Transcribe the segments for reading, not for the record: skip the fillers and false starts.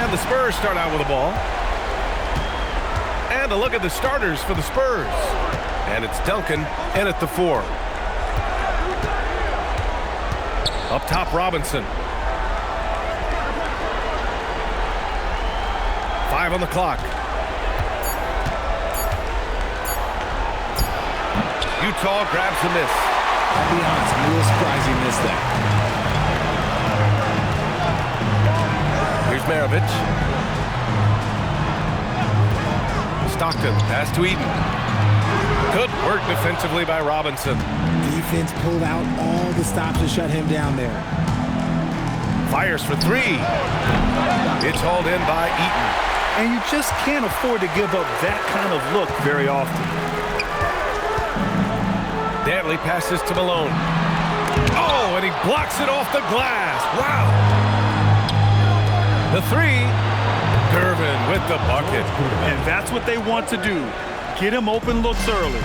And the Spurs start out with the ball. And a look at the starters for the Spurs. And it's Duncan in at the 4. Up top, Robinson. 5 on the clock. Utah grabs the miss. I'll be honest, I'm a little surprised he missed that. Here's Maravich. Stockton, pass to Eden. Good work defensively by Robinson. Defense pulled out all the stops to shut him down there. Fires for 3. It's hauled in by Eaton. And you just can't afford to give up that kind of look very often. Dantley passes to Malone. Oh, and he blocks it off the glass. Wow. The 3. Gervin with the bucket. And that's what they want to do. Get him open looks early.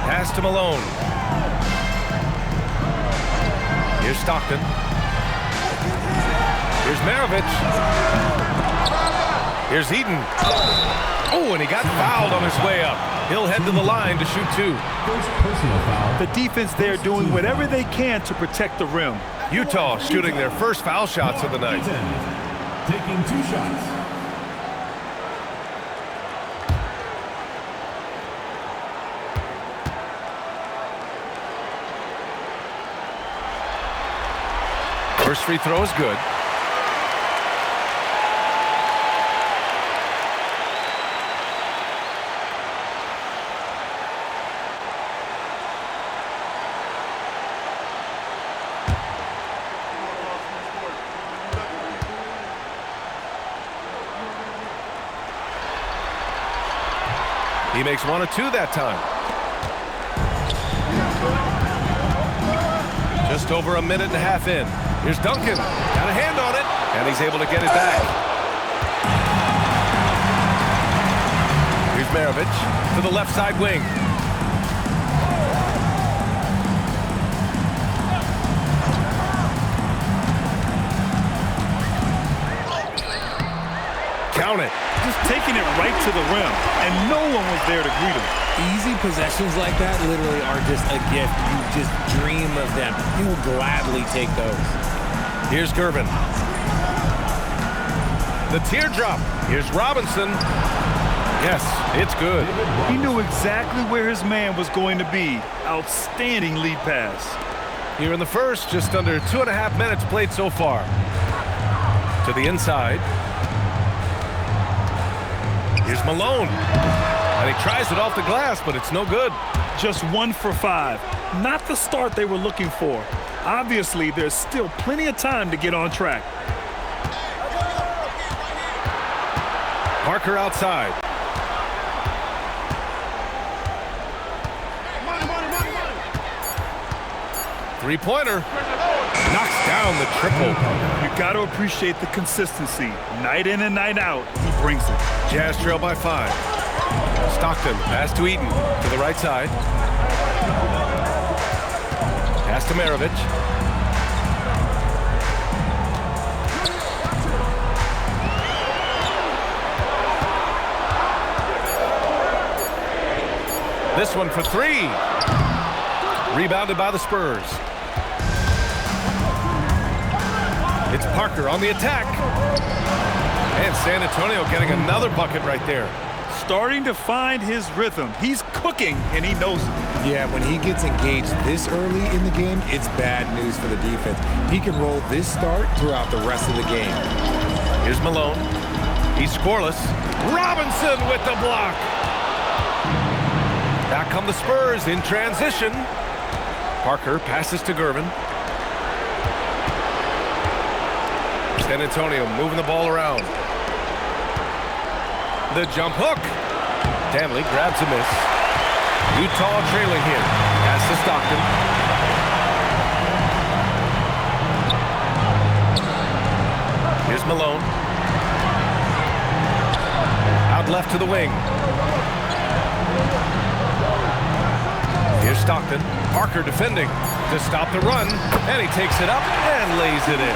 Pass to Malone. Here's Stockton. Here's Maravich. Here's Eden. Oh, and he got fouled on his way up. He'll head to the line to shoot 2. The defense there doing whatever they can to protect the rim. Utah shooting their first foul shots of the night. Taking 2 shots. First free throw is good. He makes 1 of 2 that time. Just over a minute and a half in. Here's Duncan. Got a hand on it. And he's able to get it back. Here's Maravich to the left side wing. Count it. Just taking it right to the rim, and no one was there to greet him. Easy possessions like that literally are just a gift. You just dream of them. He will gladly take those. Here's Gervin. The teardrop. Here's Robinson. Yes, it's good. He knew exactly where his man was going to be. Outstanding lead pass. Here in the first, just under 2.5 minutes played so far. To the inside. Here's Malone. And he tries it off the glass, but it's no good. Just 1 for 5. Not the start they were looking for. Obviously, there's still plenty of time to get on track. Parker outside. Three-pointer. Knocks down the triple. You got to appreciate the consistency. Night in and night out, he brings it. Jazz trail by 5. Stockton, pass to Eaton, to the right side. Pass to Maravich. This one for 3. Rebounded by the Spurs. It's Parker on the attack. And San Antonio getting another bucket right there. Starting to find his rhythm. He's cooking, and he knows it. Yeah, when he gets engaged this early in the game, it's bad news for the defense. He can roll this start throughout the rest of the game. Here's Malone. He's scoreless. Robinson with the block. Back come the Spurs in transition. Parker passes to Gervin. San Antonio moving the ball around. The jump hook. Dantley grabs a miss. Utah trailing here. Pass to Stockton. Here's Malone. Out left to the wing. Here's Stockton. Parker defending to stop the run. And he takes it up and lays it in.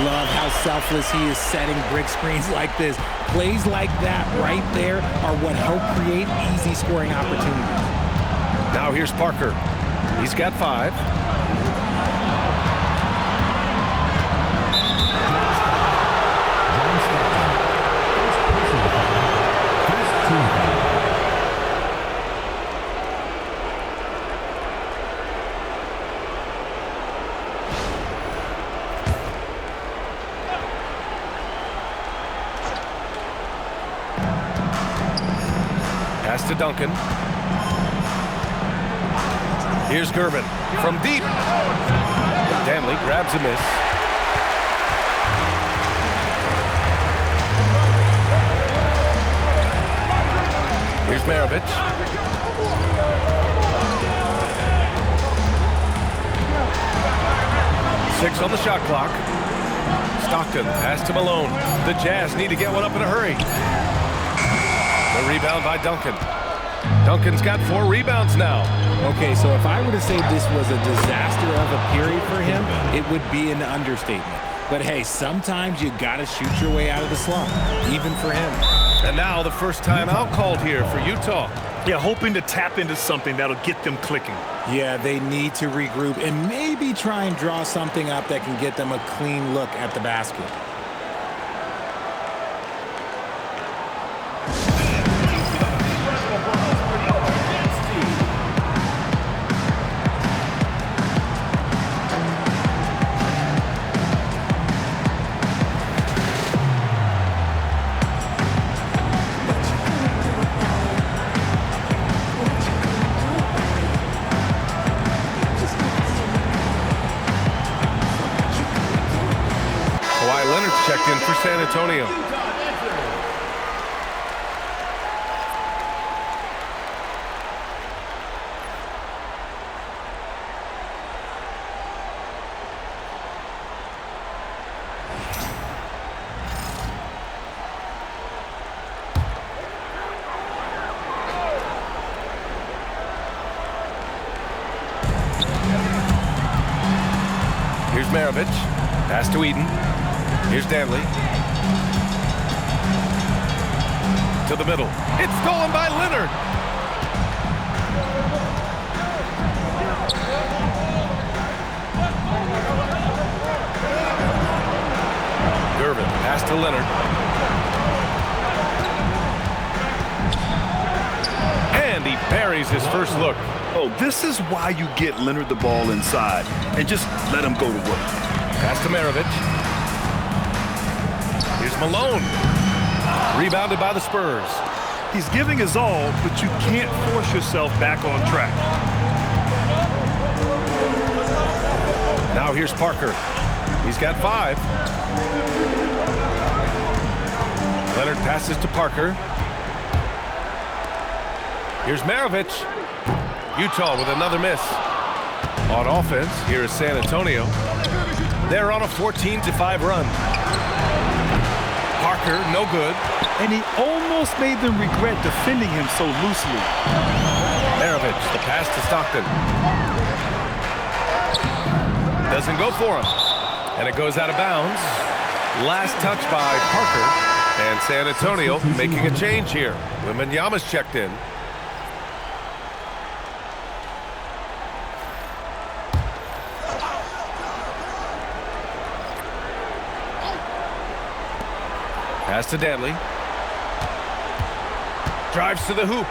Love how selfless he is setting brick screens like this. Plays like that right there are what help create easy scoring opportunities. Now here's Parker. He's got 5. Pass to Duncan. Here's Gervin from deep. Danley grabs a miss. Here's Maravich. Six on the shot clock. Stockton pass to Malone. The Jazz need to get one up in a hurry. The rebound by Duncan. Duncan's got 4 rebounds now. Okay, so if I were to say this was a disaster of a period for him, it would be an understatement. But hey, sometimes you got to shoot your way out of the slump, even for him. And now the first timeout called here for Utah. Yeah, hoping to tap into something that'll get them clicking. Yeah, they need to regroup and maybe try and draw something up that can get them a clean look at the basket. Checked in for San Antonio. Here's Maravich. Pass to Eden. Here's Danley. To the middle. It's stolen by Leonard. Gervin. Pass to Leonard. And he buries his first look. Oh, this is why you get Leonard the ball inside and just let him go to work. Pass to Maravich. Here's Malone. Rebounded by the Spurs. He's giving his all, but you can't force yourself back on track. Now here's Parker. He's got 5. Leonard passes to Parker. Here's Maravich. Utah with another miss. On offense, here is San Antonio. They're on a 14-5 run. Parker, no good. And he almost made them regret defending him so loosely. Maravich, the pass to Stockton. Doesn't go for him. And it goes out of bounds. Last touch by Parker. And San Antonio making a change here. Wembanyama's checked in. Pass to Danley. Drives to the hoop.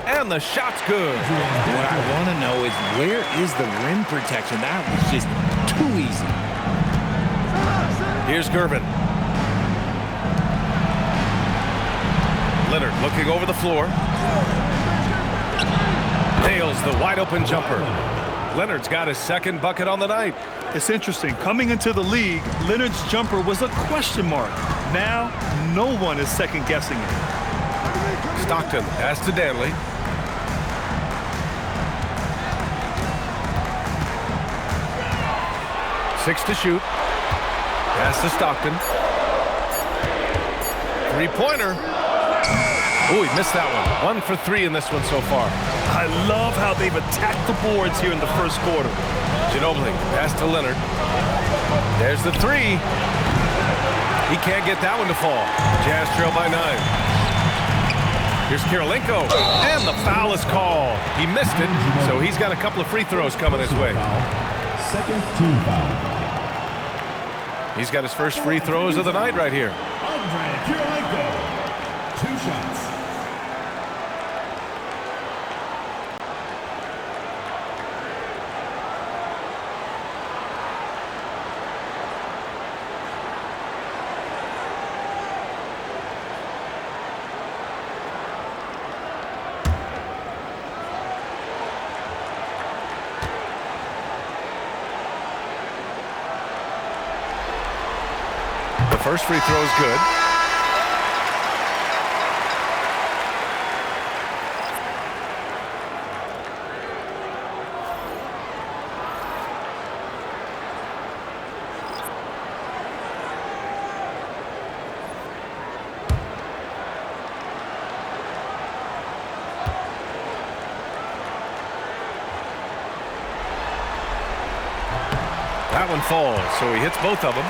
And the shot's good. What I want to know is where is the rim protection? That was just too easy. Here's Gervin. Leonard looking over the floor. Nails the wide open jumper. Leonard's got his second bucket on the night. It's interesting. Coming into the league, Leonard's jumper was a question mark. Now, no one is second-guessing it. Stockton pass to Danley. Six to shoot. Pass to Stockton. Three-pointer. Oh, he missed that one. 1 for 3 in this one so far. I love how they've attacked the boards here in the first quarter. Ginobili, pass to Leonard. There's the 3. He can't get that one to fall. Jazz trail by 9. Here's Kirilenko, and the foul is called. He missed it, so he's got a couple of free throws coming his way. Second team foul. He's got his first free throws of the night right here. Andre Kirilenko. 2 shots. The first free throw is good. That one falls, so he hits both of them.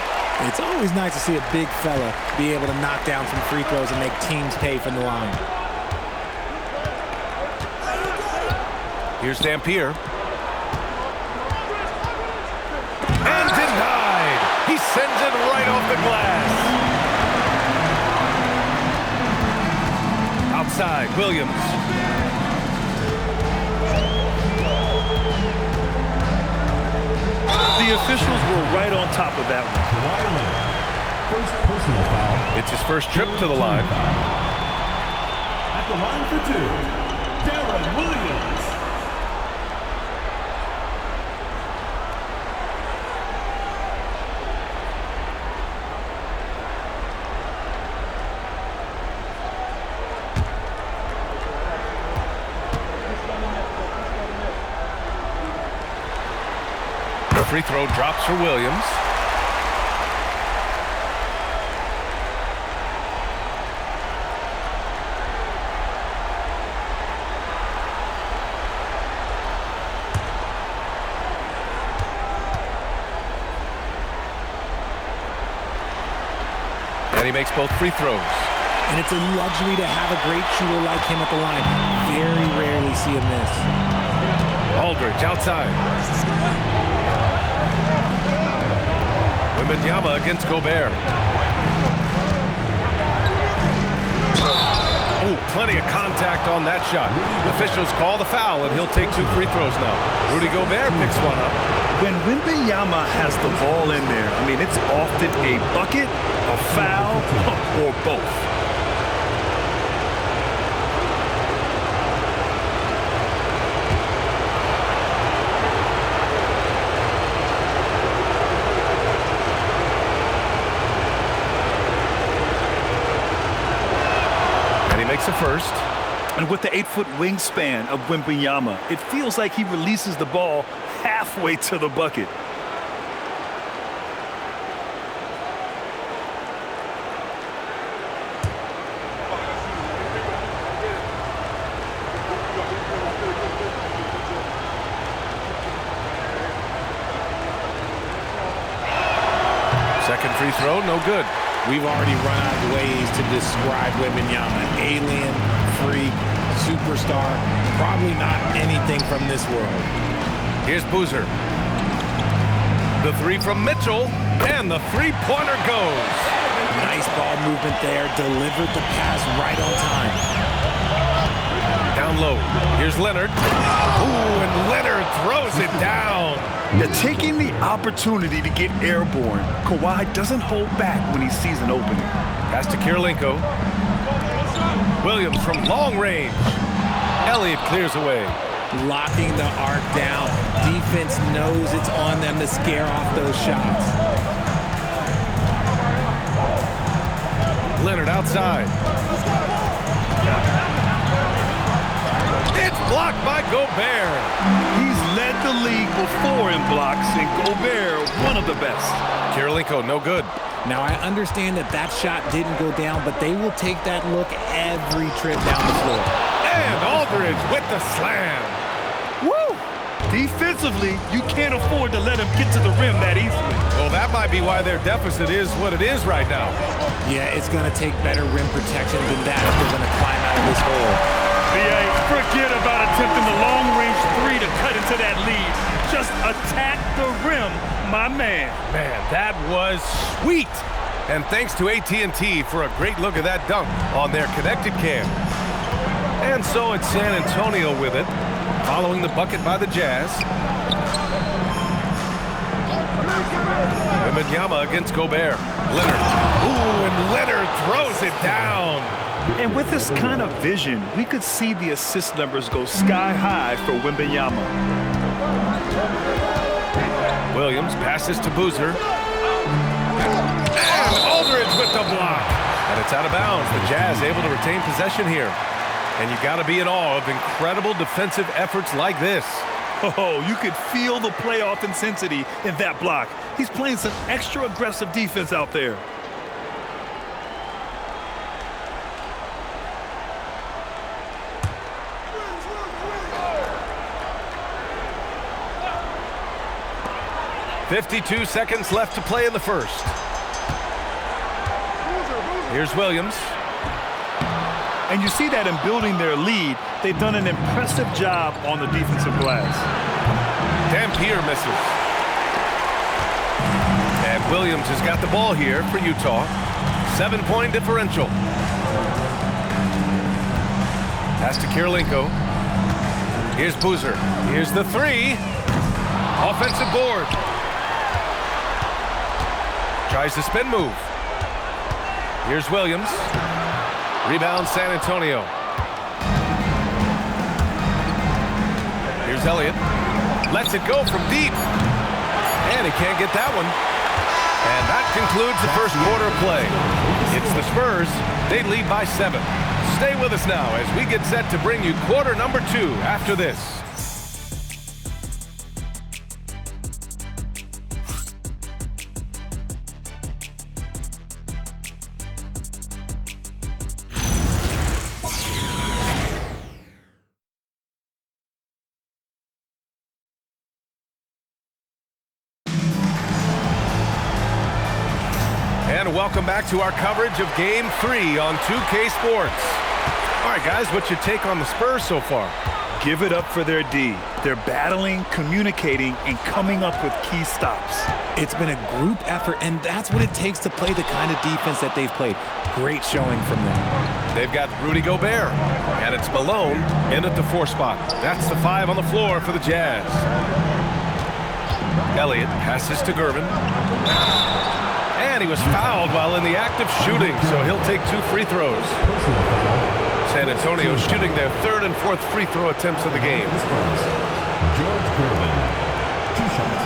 It's always nice to see a big fella be able to knock down some free throws and make teams pay from the line. Here's Dampier. And denied. He sends it right off the glass. Outside, Williams. The officials were right on top of that one. First personal foul. It's his first trip to the line. At the line for 2, Darren Williams. The free throw drops for Williams. And he makes both free throws. And it's a luxury to have a great shooter like him at the line. Very rarely see him miss. Aldridge outside. Wembanyama against Gobert. Oh, plenty of contact on that shot. Officials call the foul, and he'll take 2 free throws now. Rudy Gobert picks one up. When Wembanyama has the ball in there, I mean, it's often a bucket, a foul, or both. Makes a first. And with the 8-foot wingspan of Wembanyama, it feels like he releases the ball halfway to the bucket. Second free throw, no good. We've already run out of ways to describe Wembanyama. Alien, freak, superstar, probably not anything from this world. Here's Boozer. The 3 from Mitchell, and the 3-pointer goes. Nice ball movement there, delivered the pass right on time. Down low, here's Leonard. Ooh, and Leonard throws it down. They're taking the opportunity to get airborne. Kawhi doesn't hold back when he sees an opening. Pass to Kirilenko. Williams from long range. Elliott clears away. Locking the arc down. Defense knows it's on them to scare off those shots. Leonard outside. It's blocked by Gobert. He's led the league before in blocks, and Gobert, one of the best. Kirilenko, no good. Now, I understand that that shot didn't go down, but they will take that look every trip down the floor. And Aldridge with the slam. Woo! Defensively, you can't afford to let him get to the rim that easily. Well, that might be why their deficit is what it is right now. Yeah, it's going to take better rim protection than that if they're going to climb out of this hole. BA, forget about attempting the long-range three to cut into that lead. Just attack the rim, my man. Man, that was sweet. And thanks to AT&T for a great look at that dunk on their connected cam. And so it's San Antonio with it, following the bucket by the Jazz. Wembanyama against Gobert. Leonard. Ooh, and Leonard throws it down. And with this kind of vision, we could see the assist numbers go sky high for Wembanyama. Williams passes to Boozer. And Aldridge with the block. And it's out of bounds. The Jazz able to retain possession here. And you got to be in awe of incredible defensive efforts like this. Oh, you could feel the playoff intensity in that block. He's playing some extra aggressive defense out there. .52 seconds left to play in the first. Here's Williams. And you see that in building their lead, they've done an impressive job on the defensive glass. Dampier misses. And Williams has got the ball here for Utah. 7-point differential. Pass to Kirilenko. Here's Boozer. Here's the three. Offensive board. Tries the spin move. Here's Williams. Rebound San Antonio. Here's Elliott. Lets it go from deep. And he can't get that one. And that concludes the first quarter of play. It's the Spurs. They lead by 7. Stay with us now as we get set to bring you quarter number 2 after this. And welcome back to our coverage of Game 3 on 2K Sports. All right, guys, what's your take on the Spurs so far? Give it up for their D. They're battling, communicating, and coming up with key stops. It's been a group effort, and that's what it takes to play the kind of defense that they've played. Great showing from them. They've got Rudy Gobert, and it's Malone in at the 4 spot. That's the 5 on the floor for the Jazz. Elliott passes to Gervin. And he was fouled while in the act of shooting, so he'll take 2 free throws. San Antonio shooting their 3rd and 4th free throw attempts of the game. George Gervin, 2 shots.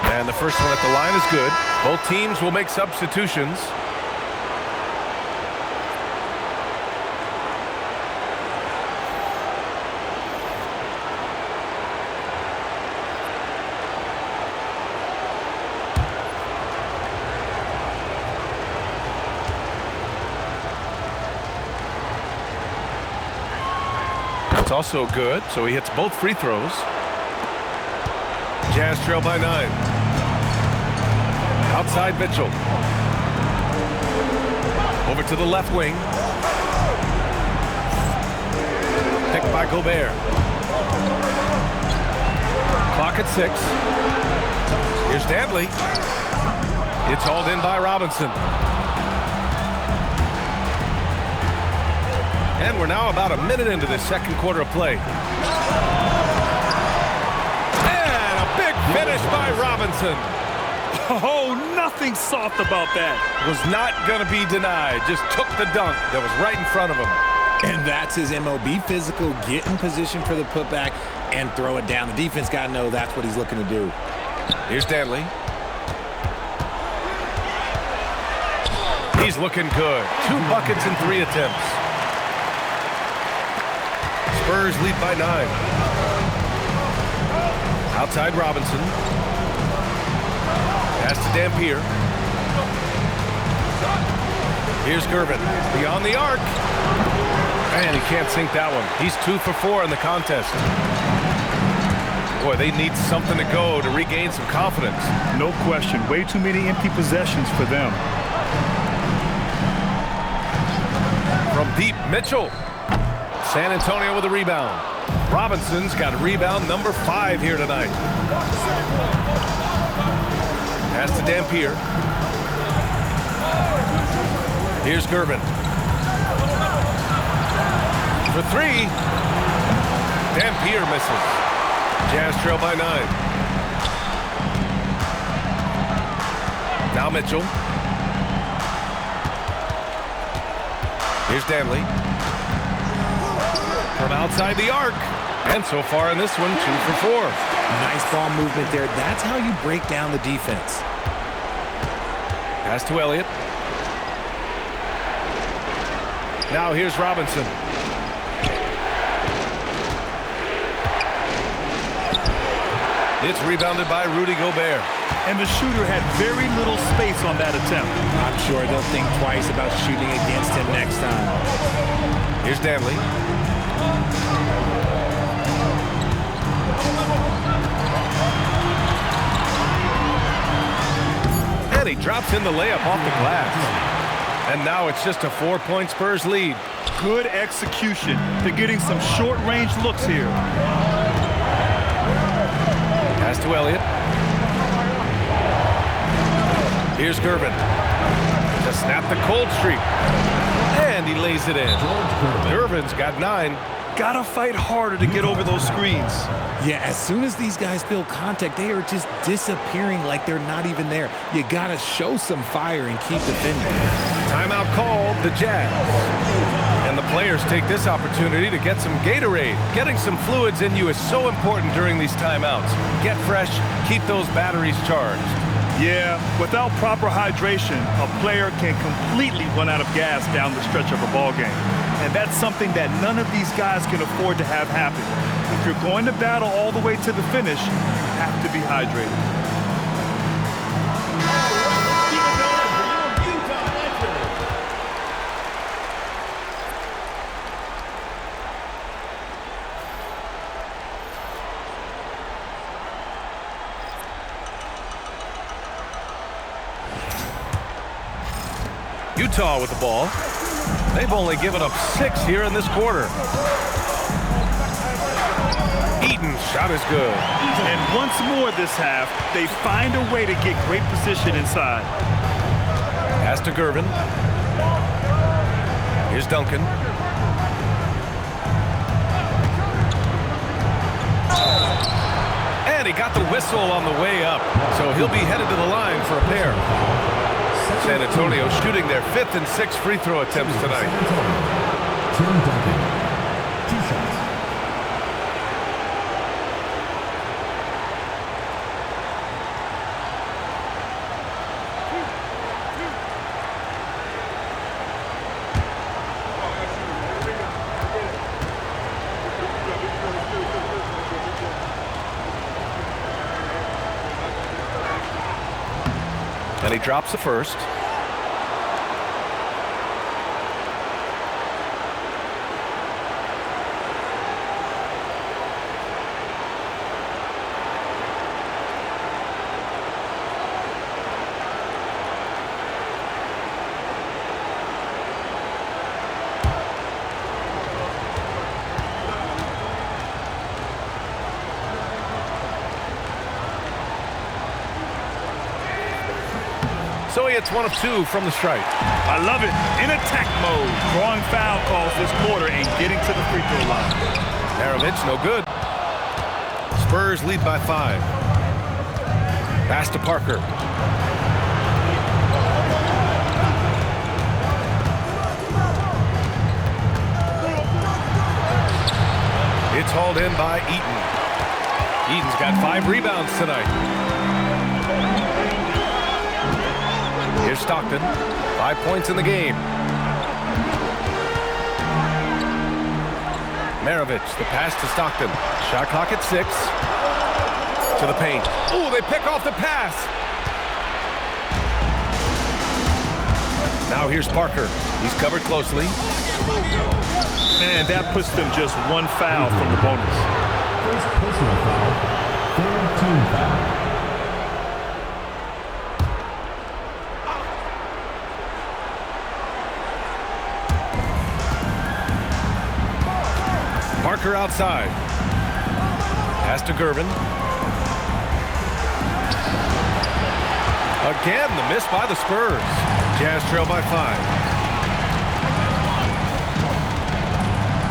And the first one at the line is good. Both teams will make substitutions. That's also good, so he hits both free throws. Jazz trail by 9. Outside Mitchell. Over to the left wing. Picked by Gobert. Clock at 6. Here's Dantley. It's hauled in by Robinson. And we're now about a minute into the second quarter of play. And a big finish by Robinson. Oh, nothing soft about that. Was not going to be denied. Just took the dunk that was right in front of him. And that's his MO. Be physical, get in position for the putback, and throw it down. The defense got to know that's what he's looking to do. Here's Danley. He's looking good. 2 buckets in 3 attempts. Spurs lead by 9. Outside Robinson. Pass to Dampier. Here's Gervin. Beyond the arc. And he can't sink that one. He's 2 for 4 in the contest. Boy, they need something to go to regain some confidence. No question. Way too many empty possessions for them. From deep, Mitchell. San Antonio with a rebound. Robinson's got rebound number 5 here tonight. Pass to Dampier. Here's Gervin. For 3. Dampier misses. Jazz trail by 9. Now Mitchell. Here's Danley. From outside the arc. And so far in this one, 2 for 4. Nice ball movement there. That's how you break down the defense. Pass to Elliott. Now here's Robinson. It's rebounded by Rudy Gobert. And the shooter had very little space on that attempt. I'm sure they'll think twice about shooting against him next time. Here's Danley. And he drops in the layup off the glass. And now it's just a 4-point Spurs lead. Good execution. They're getting some short-range looks here. Pass to Elliott. Here's Gervin to snap the cold streak. And he lays it in. Gervin's got 9. Gotta fight harder to get over those screens. Yeah, as soon as these guys feel contact, they are just disappearing like they're not even there. You gotta show some fire and keep defending. Timeout called, the Jazz. And the players take this opportunity to get some Gatorade. Getting some fluids in you is so important during these timeouts. Get fresh, keep those batteries charged. Yeah, without proper hydration, a player can completely run out of gas down the stretch of a ball game. And that's something that none of these guys can afford to have happen. If you're going to battle all the way to the finish, you have to be hydrated. Utah with the ball. They've only given up 6 here in this quarter. Eaton's shot is good. And once more this half, they find a way to get great position inside. Pass to Gervin. Here's Duncan. And he got the whistle on the way up, so he'll be headed to the line for a pair. San Antonio shooting their 5th and 6th free throw attempts tonight. Tim Duncan, 2 shots. And he drops the first. So he hits 1 of 2 from the stripe. I love it. In attack mode, drawing foul calls this quarter and getting to the free throw line. Maravich, no good. Spurs lead by 5. Pass to Parker. It's hauled in by Eaton. Eaton's got 5 rebounds tonight. Here's Stockton. 5 points in the game. Maravich, the pass to Stockton. Shot clock at 6. To the paint. Ooh, they pick off the pass. Now here's Parker. He's covered closely. And that puts them just one foul from the bonus. First personal foul. Third team foul. Parker outside. Pass to Gervin. Again, the miss by the Spurs. Jazz trail by 5.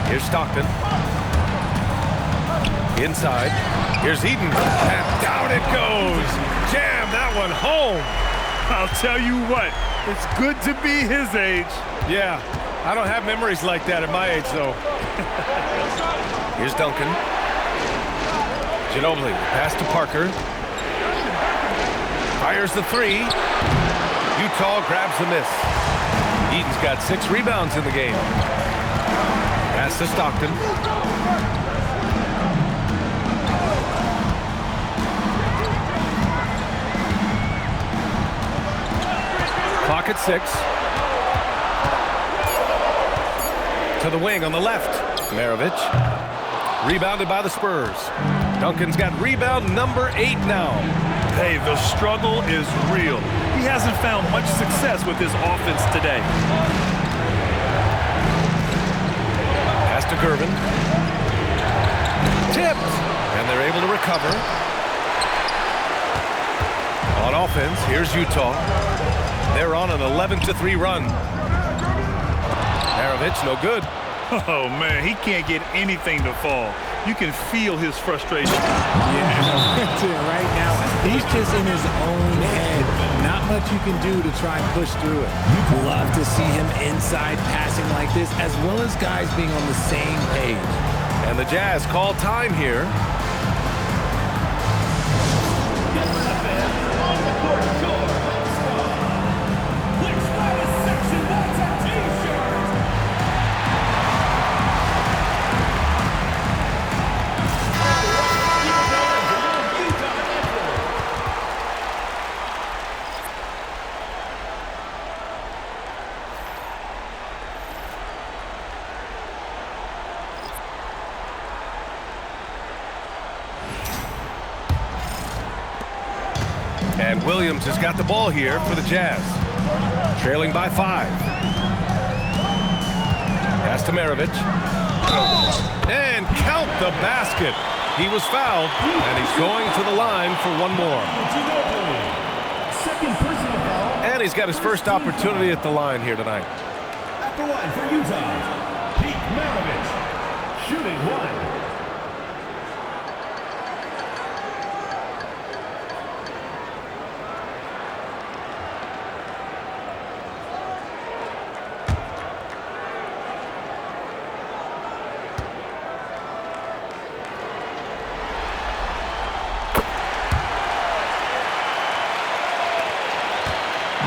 Here's Stockton. Inside. Here's Eden. And down it goes. Jam that one home. I'll tell you what, it's good to be his age. Yeah, I don't have memories like that at my age, though. Here's Duncan. Ginobili, pass to Parker. Fires the 3. Utah grabs the miss. Eden's got 6 rebounds in the game. Pass to Stockton. Clock at 6. To the wing on the left. Maravich. Rebounded by the Spurs. Duncan's got rebound number 8 now. Hey, the struggle is real. He hasn't found much success with his offense today. Pass to Gervin. Tipped. And they're able to recover. On offense, here's Utah. They're on an 11-3 run. Maravich, no good. Oh, man, he can't get anything to fall. You can feel his frustration. Yeah, right now, he's just in his own head. Not much you can do to try and push through it. You'd love to see him inside passing like this, as well as guys being on the same page. And the Jazz call time here. And Williams has got the ball here for the Jazz. Trailing by 5. Pass to Maravich. And count the basket. He was fouled, and he's going to the line for one more. Second personal foul. And he's got his first opportunity at the line here tonight. At the line for Utah, Pete Maravich, shooting 1.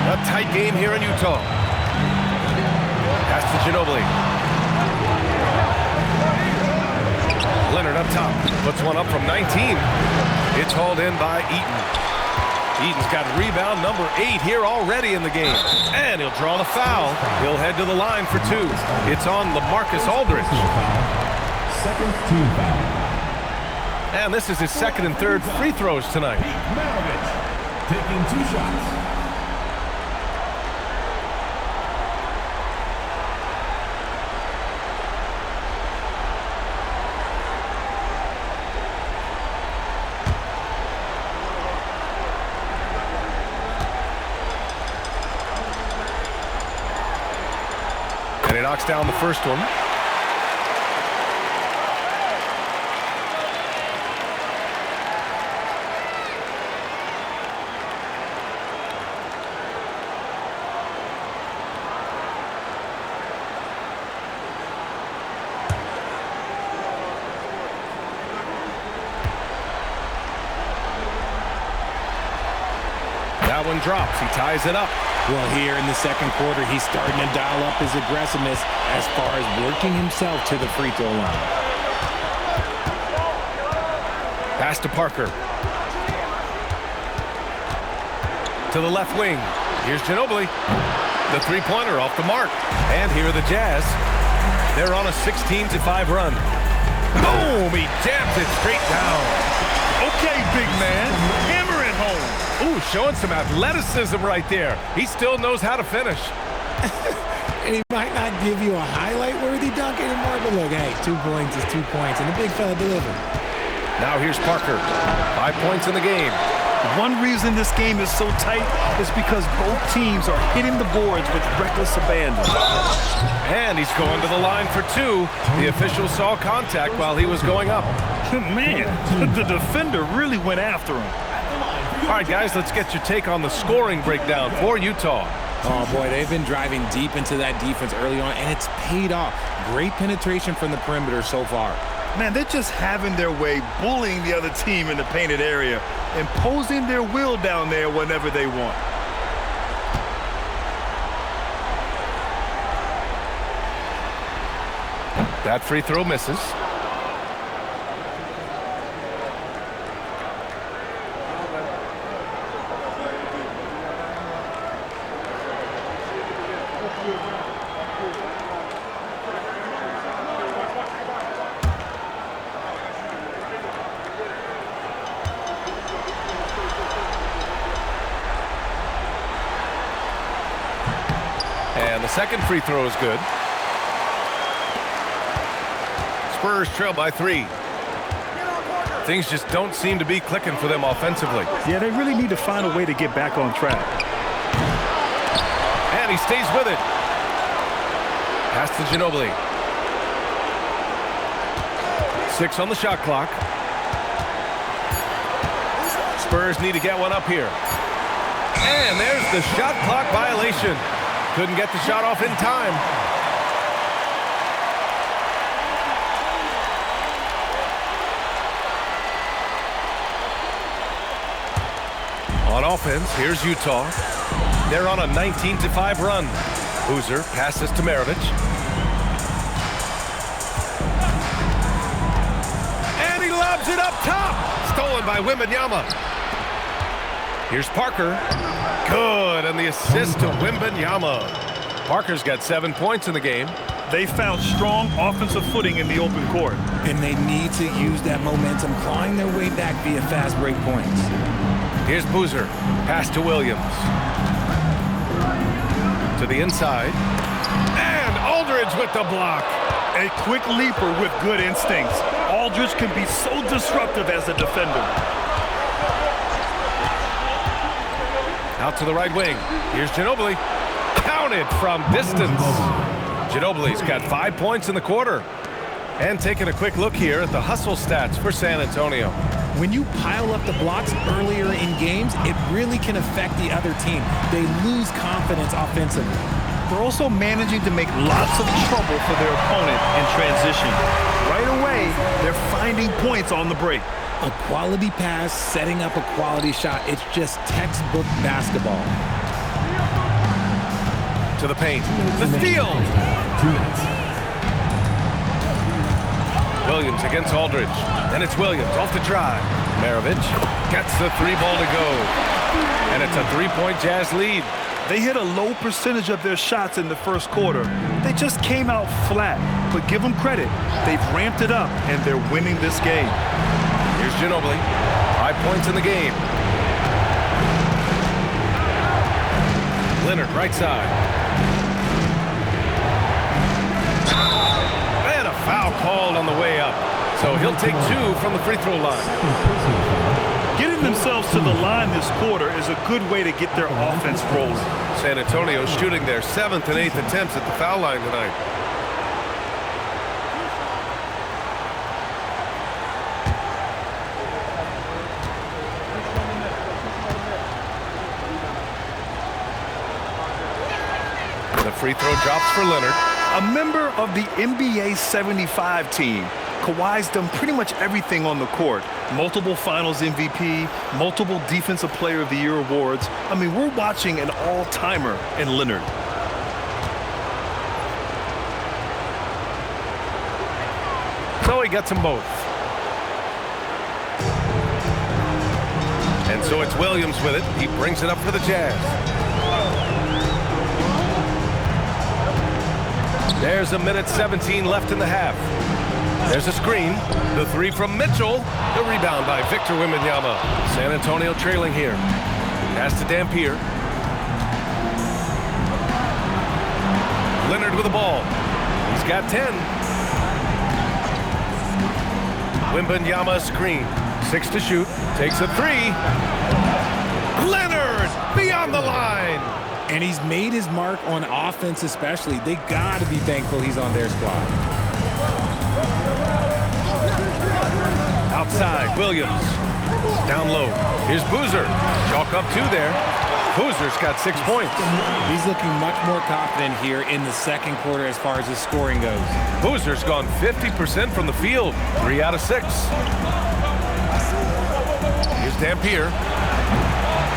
A tight game here in Utah. Pass to Ginobili. Leonard up top. Puts one up from 19. It's hauled in by Eaton. Eaton's got rebound number 8 here already in the game. And he'll draw the foul. He'll head to the line for 2. It's on LaMarcus Aldridge. Second team foul. And this is his second and third free throws tonight. Maravich taking 2 shots. And he knocks down the first one. Now That one drops. He ties it up. Well, here in the second quarter, he's starting to dial up his aggressiveness as far as working himself to the free throw line. Pass to Parker. To the left wing. Here's Ginobili. The three-pointer off the mark. And here are the Jazz. They're on a 16-5 run. Boom! He jams it straight down. Okay, big man. Hammer it home. Ooh, showing some athleticism right there. He still knows how to finish. And he might not give you a highlight-worthy dunk anymore, but look, hey, 2 points is 2 points, and the big fella delivered. Now here's Parker. 5 points in the game. One reason this game is so tight is because both teams are hitting the boards with reckless abandon. And he's going to the line for 2. The official saw contact while he was going up. Man, the defender really went after him. All right, guys, let's get your take on the scoring breakdown for Utah. Oh, boy, they've been driving deep into that defense early on, and it's paid off. Great penetration from the perimeter so far. Man, they're just having their way, bullying the other team in the painted area, imposing their will down there whenever they want. That free throw misses. And the second free throw is good. Spurs trail by 3. Things just don't seem to be clicking for them offensively. Yeah, they really need to find a way to get back on track. And he stays with it. Pass to Ginobili. 6 on the shot clock. Spurs need to get one up here. And there's the shot clock violation. Couldn't get the shot off in time. On offense, here's Utah. They're on a 19-5 run. Boozer passes to Maravich. And he lobs it up top. Stolen by Wembanyama. Here's Parker. Good, and the assist to Wembanyama. Parker's got 7 points in the game. They found strong offensive footing in the open court. And they need to use that momentum, clawing their way back via fast break points. Here's Boozer. Pass to Williams. To the inside. And Aldridge with the block. A quick leaper with good instincts. Aldridge can be so disruptive as a defender. Out to the right wing. Here's Ginobili. Counted from distance. Ginobili's got 5 points in the quarter. And taking a quick look here at the hustle stats for San Antonio. When you pile up the blocks earlier in games, it really can affect the other team. They lose confidence offensively. They're also managing to make lots of trouble for their opponent in transition. Right away, they're finding points on the break. A quality pass, setting up a quality shot. It's just textbook basketball. To the paint. The steal. 2 minutes. Williams against Aldridge. And it's Williams off the drive. Maravich gets the 3-ball to go. And it's a 3-point Jazz lead. They hit a low percentage of their shots in the first quarter. They just came out flat. But give them credit. They've ramped it up, and they're winning this game. Here's Ginobili. 5 points in the game. Leonard, right side. And a foul called on the way up. So he'll take 2 from the free throw line. Getting themselves to the line this quarter is a good way to get their offense rolling. San Antonio shooting their 7th and 8th attempts at the foul line tonight. The free throw drops for Leonard. A member of the NBA 75 team, Kawhi's done pretty much everything on the court. Multiple Finals MVP, multiple Defensive Player of the Year awards. I mean, we're watching an all-timer in Leonard. So he gets them both. And so it's Williams with it. He brings it up for the Jazz. There's 1:17 left in the half. There's a screen. The three from Mitchell. The rebound by Victor Wembanyama. San Antonio trailing here. Pass to Dampier. Leonard with the ball. He's got 10. Wembanyama screen. 6 to shoot. Takes a 3. Leonard beyond the line. And he's made his mark on offense especially. They got to be thankful he's on their squad. Outside, Williams. Down low. Here's Boozer. Chalk up 2 there. Boozer's got 6 points. He's looking much more confident here in the second quarter as far as his scoring goes. Boozer's gone 50% from the field. 3 out of 6. Here's Dampier.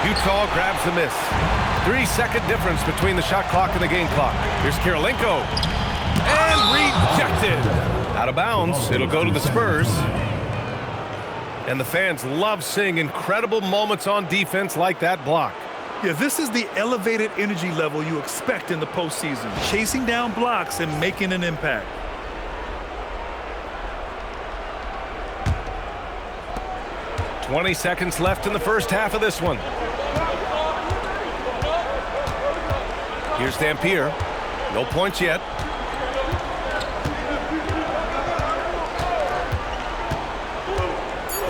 Utah grabs the miss. 3-second difference between the shot clock and the game clock. Here's Kirilenko. And rejected. Out of bounds. It'll go to the Spurs. And the fans love seeing incredible moments on defense like that block. Yeah, this is the elevated energy level you expect in the postseason. Chasing down blocks and making an impact. "20 seconds left in the first half of this one. Here's Dampier. No points yet.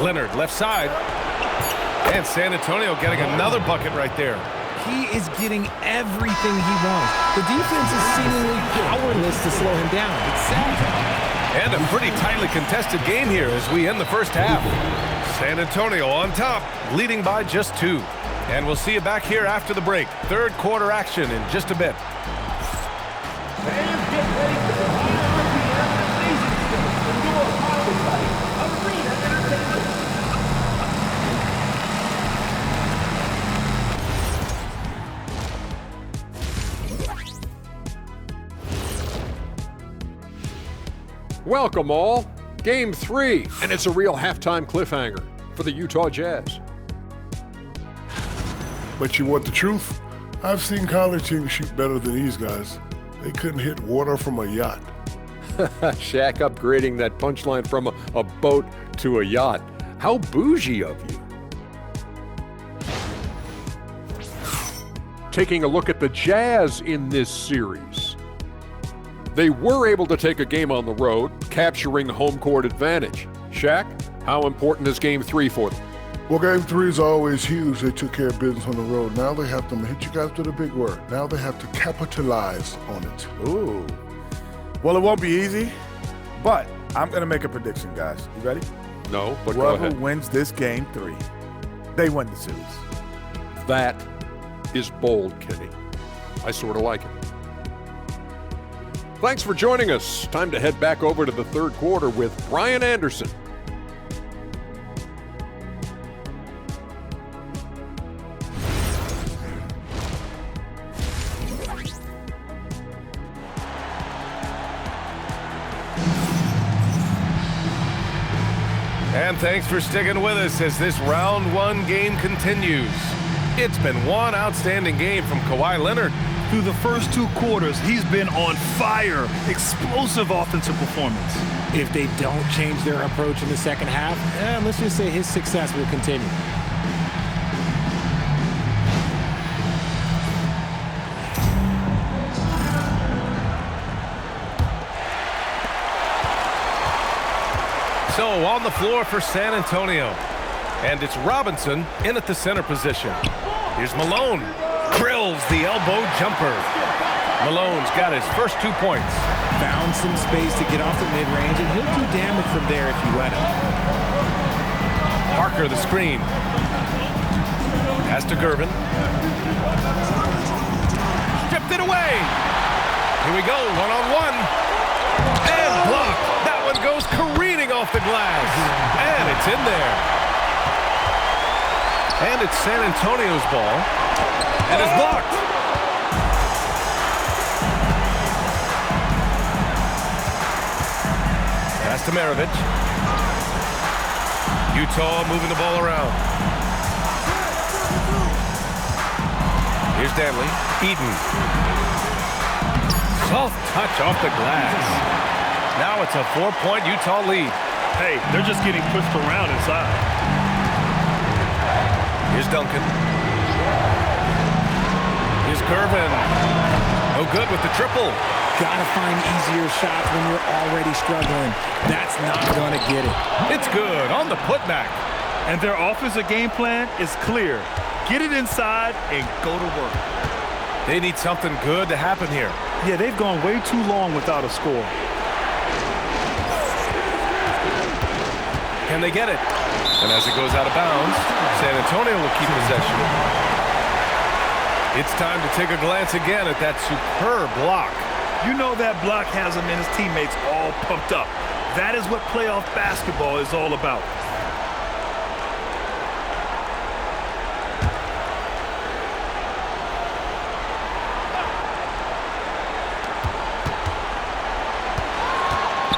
Leonard, left side. And San Antonio getting another bucket right there. He is getting everything he wants. The defense is seemingly powerless to slow him down. It's sad. And a pretty tightly contested game here as we end the first half. San Antonio on top, leading by just 2. And we'll see you back here after the break. Third quarter action in just a bit. Fans, get ready for the amazing Arena Entertainment. Welcome all. Game 3, and it's a real halftime cliffhanger for the Utah Jazz. But you want the truth? I've seen college teams shoot better than these guys. They couldn't hit water from a yacht. Shaq upgrading that punchline from a boat to a yacht. How bougie of you. Taking a look at the Jazz in this series. They were able to take a game on the road, capturing home court advantage. Shaq, how important is Game 3 for them? Well, Game 3 is always huge. They took care of business on the road. Now they have to hit you guys with a big word. Now they have to capitalize on it. Ooh. Well, it won't be easy, but I'm going to make a prediction, guys. You ready? No, but go Whoever ahead. wins this Game 3, they win the series. That is bold, Kenny. I sort of like it. Thanks for joining us. Time to head back over to the third quarter with Brian Anderson. And thanks for sticking with us as this round 1 game continues. It's been one outstanding game from Kawhi Leonard. Through the first 2 quarters, he's been on fire. Explosive offensive performance. If they don't change their approach in the second half, let's just say his success will continue. So on the floor for San Antonio. And it's Robinson in at the center position. Here's Malone. Drills the elbow jumper. Malone's got his first 2 points. Found some space to get off the mid-range, and he'll do damage from there if you let him. Parker the screen. Pass to Gervin. Stripped it away. Here we go, one-on-one. And blocked. That one goes careening off the glass. And it's in there. And it's San Antonio's ball. And it's blocked. Pass to Maravich. Utah moving the ball around. Here's Danley. Eden. Soft touch off the glass. Now it's a 4-point Utah lead. Hey, they're just getting pushed around inside. Here's Duncan. Here's Gervin. No good with the triple. Gotta find easier shots when you're already struggling. That's not gonna get it. It's good on the putback. And their offensive game plan is clear. Get it inside and go to work. They need something good to happen here. Yeah, they've gone way too long without a score. Can they get it? And as it goes out of bounds, San Antonio will keep possession. It's time to take a glance again at that superb block. You know that block has him and his teammates all pumped up. That is what playoff basketball is all about.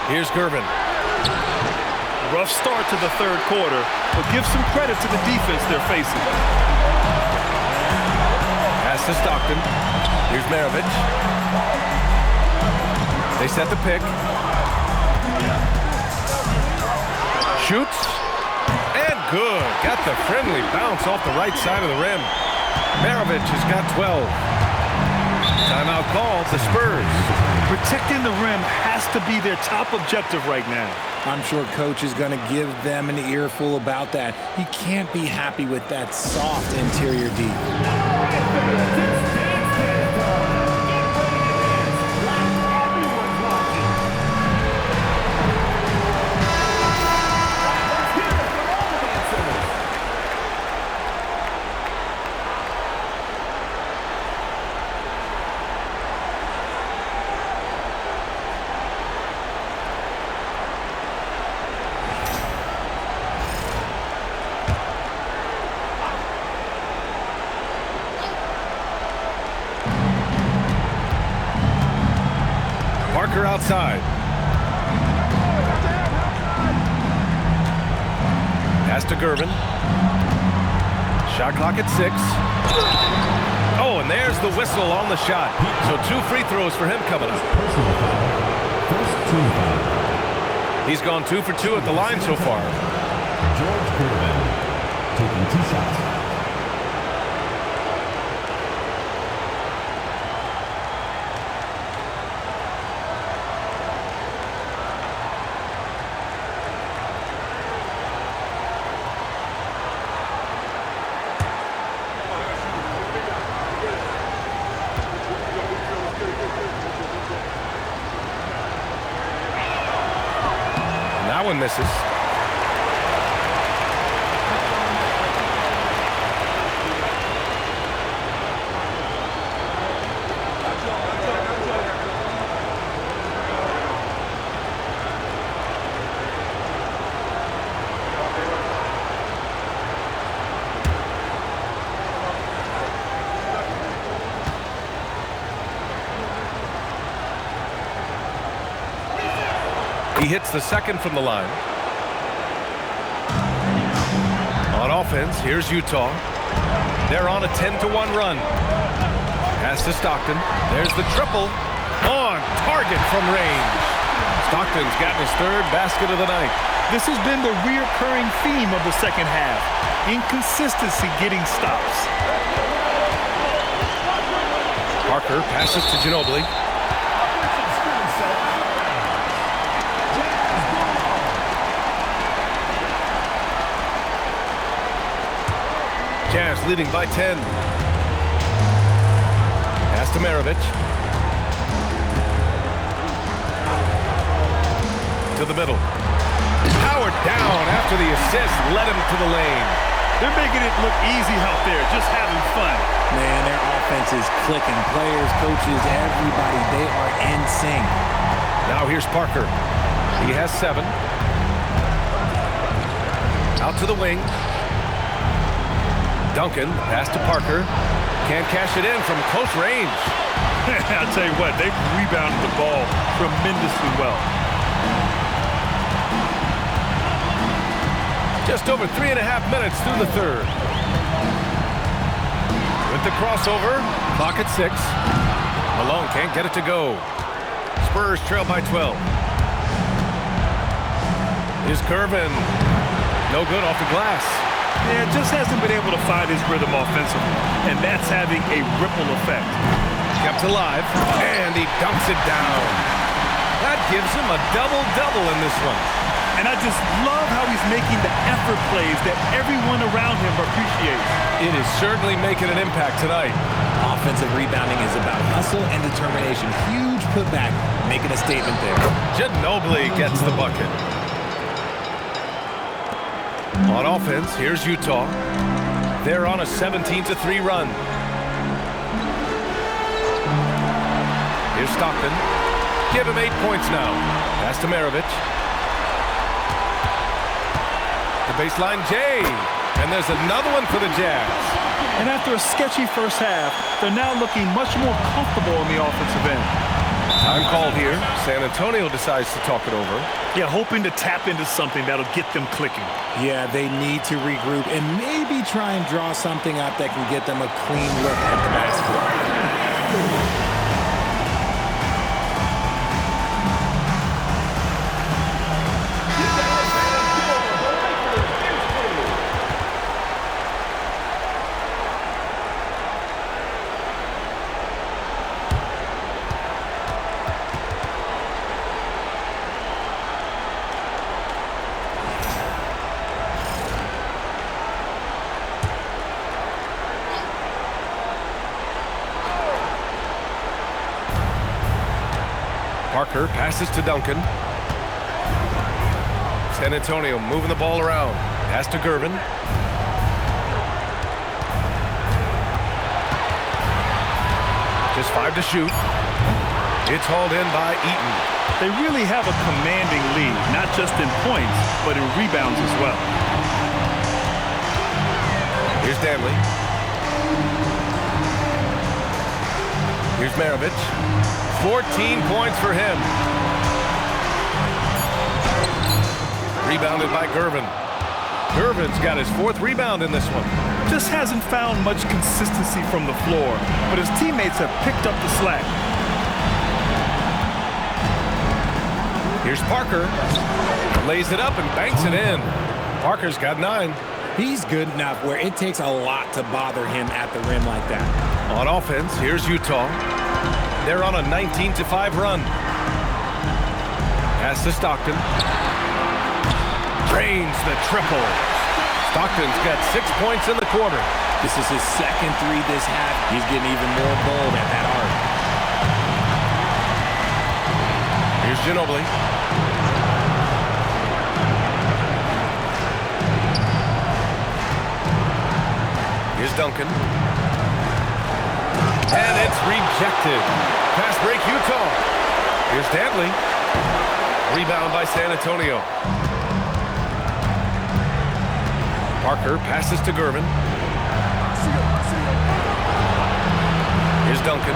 Here's Gervin. Rough start to the third quarter, but give some credit to the defense they're facing. Pass to Stockton. Here's Maravich. They set the pick. Shoots. And good. Got the friendly bounce off the right side of the rim. Maravich has got 12. Timeout called the Spurs. Protecting the rim has to be their top objective right now. I'm sure coach is going to give them an earful about that. He can't be happy with that soft interior D. Parker outside. Pass to Gervin. Shot clock at 6. Oh, and there's the whistle on the shot. So 2 free throws for him coming up. He's gone 2 for 2 at the line so far. George Gervin taking 2 shots. That one misses. He hits the second from the line. On offense, here's Utah. They're on a 10-1 run. Pass to Stockton. There's the triple. On target from range. Stockton's gotten his 3rd basket of the night. This has been the reoccurring theme of the second half. Inconsistency getting stops. Parker passes to Ginobili. Jazz leading by 10. Pass to Maravich. To the middle. Howard down after the assist led him to the lane. They're making it look easy out there, just having fun. Man, their offense is clicking. Players, coaches, everybody, they are in sync. Now here's Parker. He has 7. Out to the wing. Duncan, pass to Parker. Can't cash it in from close range. I'll tell you what, they've rebounded the ball tremendously well. Just over 3.5 minutes through the third. With the crossover, clock at 6. Malone can't get it to go. Spurs trail by 12. Here's Curvin. No good off the glass. Yeah, just hasn't been able to find his rhythm offensively, and that's having a ripple effect. Kept alive, and he dunks it down. That gives him a double-double in this one. And I just love how he's making the effort plays that everyone around him appreciates. It is certainly making an impact tonight. Offensive rebounding is about hustle and determination. Huge putback, making a statement there. Ginobili gets the bucket. On offense, here's Utah. They're on a 17-3 run. Here's Stockton. Give him 8 points now. Pass to Maravich. The baseline, Jay. And there's another one for the Jazz. And after a sketchy first half, they're now looking much more comfortable on the offensive end. Time called here. San Antonio decides to talk it over. Yeah, hoping to tap into something that'll get them clicking. Yeah, they need to regroup and maybe try and draw something up that can get them a clean look at the basket. Parker passes to Duncan. San Antonio moving the ball around. Pass to Gervin. Just 5 to shoot. It's hauled in by Eaton. They really have a commanding lead, not just in points, but in rebounds as well. Here's Danley. Here's Maravich. 14 points for him. Rebounded by Gervin. Gervin's got his 4th rebound in this one. Just hasn't found much consistency from the floor, but his teammates have picked up the slack. Here's Parker. Lays it up and banks it in. Parker's got 9. He's good enough where it takes a lot to bother him at the rim like that. On offense, here's Utah. They're on a 19-5 run. Pass to Stockton. Drains the triple. Stockton's got 6 points in the quarter. This is his 2nd 3 this half. He's getting even more bold at that arc. Here's Ginobili. Here's Duncan. And it's rejected. Pass break, Utah. Here's Danley. Rebound by San Antonio. Parker passes to Gervin. Here's Duncan.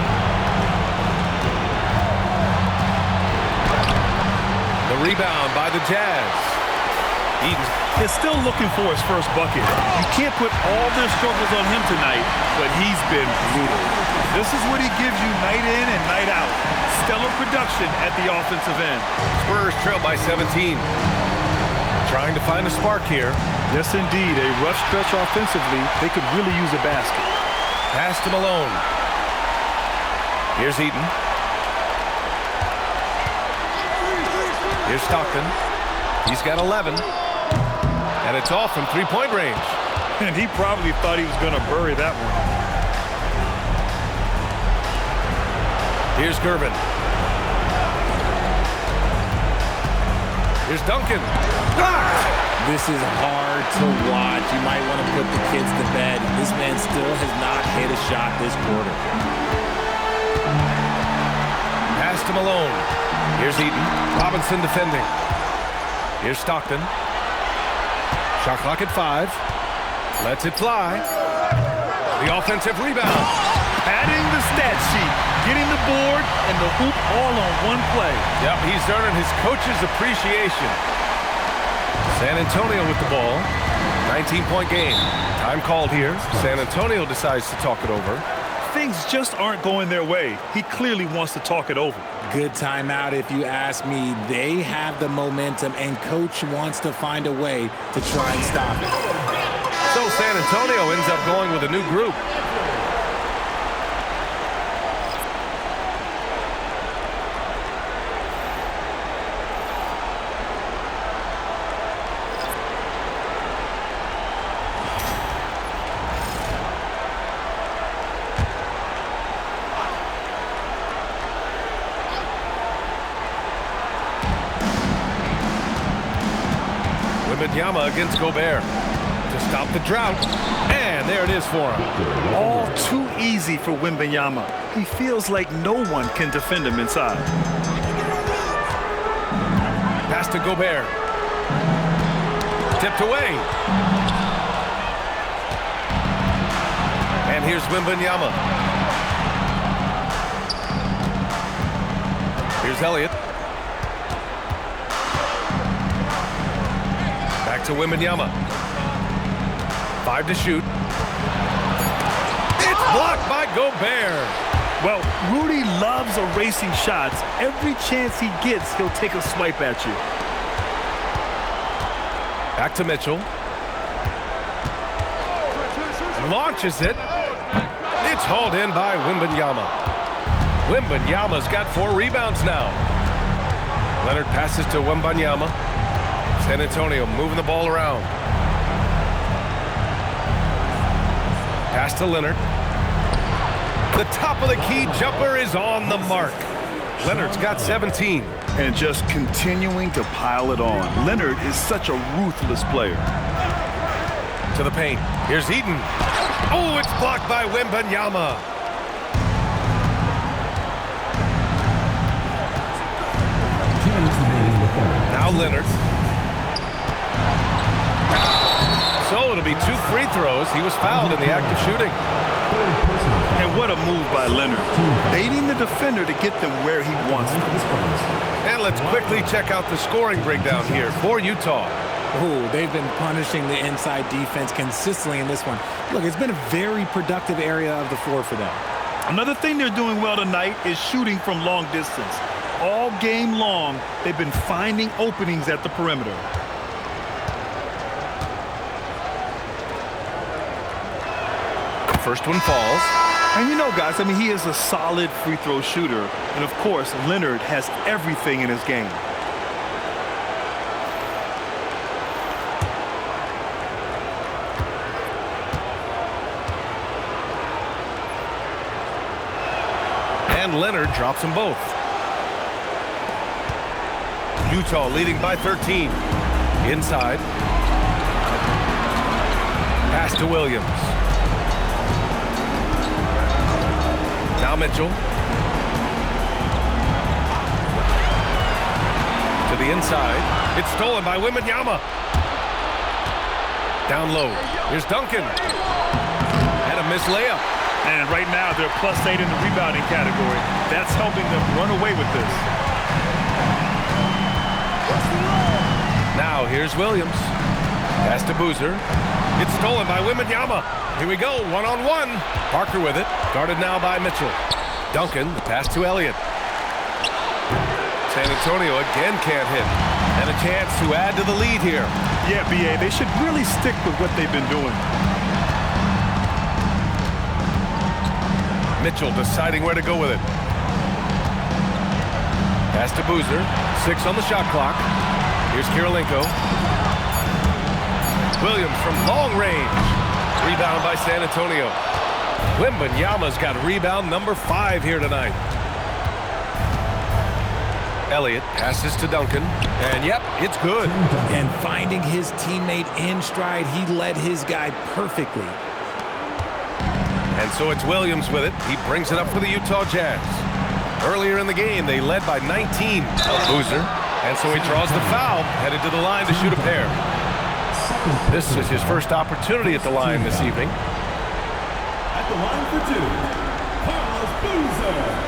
The rebound by the Jazz. Eaton is still looking for his first bucket. You can't put all their struggles on him tonight, but he's been brutal. This is what he gives you night in and night out. Stellar production at the offensive end. Spurs trail by 17. Trying to find a spark here. Yes, indeed. A rough stretch offensively. They could really use a basket. Pass to Malone. Here's Eaton. Here's Stockton. He's got 11. And it's off from 3-point range. And he probably thought he was going to bury that one. Here's Gervin. Here's Duncan. This is hard to watch. You might want to put the kids to bed. This man still has not hit a shot this quarter. Pass to Malone. Here's Eaton. Robinson defending. Here's Stockton. Shot clock at 5. Lets it fly. The offensive rebound. Padding the stat sheet, getting the board and the hoop all on one play. Yep, he's earning his coach's appreciation. San Antonio with the ball. 19-point game. Time called here. San Antonio decides to talk it over. Things just aren't going their way. He clearly wants to talk it over. Good timeout if you ask me. They have the momentum, and coach wants to find a way to try and stop it. So San Antonio ends up going with a new group. Wembanyama against Gobert to stop the drought, and there it is for him. All too easy for Wembanyama. He feels like no one can defend him inside. Pass to Gobert. Tipped away. And here's Wembanyama. Here's Elliott. Back to Wembanyama. 5 to shoot. It's blocked by Gobert. Well, Rudy loves erasing shots. Every chance he gets, he'll take a swipe at you. Back to Mitchell. Launches it. It's hauled in by Wembanyama. Wembanyama's got 4 rebounds now. Leonard passes to Wembanyama. San Antonio moving the ball around. Pass to Leonard. The top of the key jumper is on the mark. Leonard's got 17. And just continuing to pile it on. Leonard is such a ruthless player. To the paint. Here's Eaton. Oh, it's blocked by Wembanyama. Now Leonard. So it'll be 2 free throws. He was fouled in the act of shooting. And what a move by Leonard. Baiting the defender to get them where he wants them. And let's quickly check out the scoring breakdown here for Utah. Oh, they've been punishing the inside defense consistently in this one. Look, it's been a very productive area of the floor for them. Another thing they're doing well tonight is shooting from long distance. All game long, they've been finding openings at the perimeter. First one falls. And you know, guys, I mean, he is a solid free throw shooter. And, of course, Leonard has everything in his game. And Leonard drops them both. Utah leading by 13. Inside. Pass to Williams. Now Mitchell. To the inside. It's stolen by Wembanyama. Down low. Here's Duncan. And a missed layup. And right now, they're +8 in the rebounding category. That's helping them run away with this. Now here's Williams. Pass to Boozer. It's stolen by Wembanyama. Here we go, one-on-one. Parker with it, guarded now by Mitchell. Duncan, the pass to Elliott. San Antonio again can't hit. And a chance to add to the lead here. Yeah, B.A., they should really stick with what they've been doing. Mitchell deciding where to go with it. Pass to Boozer. 6 on the shot clock. Here's Kirilenko. Williams from long range. Rebound by San Antonio. Wembanyama's got rebound number 5 here tonight. Elliott passes to Duncan. And yep, it's good. And finding his teammate in stride, he led his guy perfectly. And so it's Williams with it. He brings it up for the Utah Jazz. Earlier in the game, they led by 19. Boozer. And so he draws the foul, headed to the line to shoot a pair. This is his first opportunity at the line this evening. At the line for two, Carlos Boozer.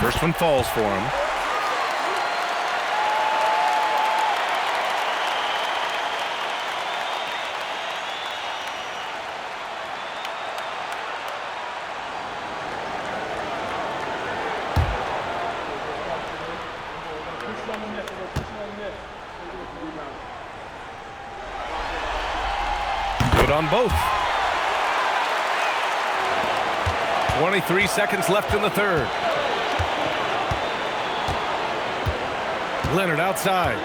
First one falls for him. Good on both. 23 seconds left in the third. Leonard outside.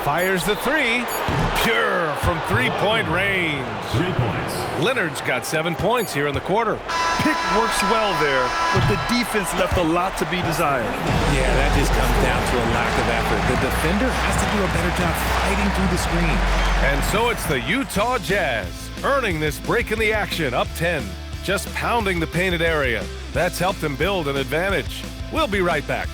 Fires the three. Pure from three-point range. 3 points. Leonard's got 7 points here in the quarter. Pick works well there, but the defense left a lot to be desired. Yeah, that just comes down to a lack of effort. The defender has to do a better job fighting through the screen. And so it's the Utah Jazz earning this break in the action, up 10, just pounding the painted area. That's helped them build an advantage. We'll be right back.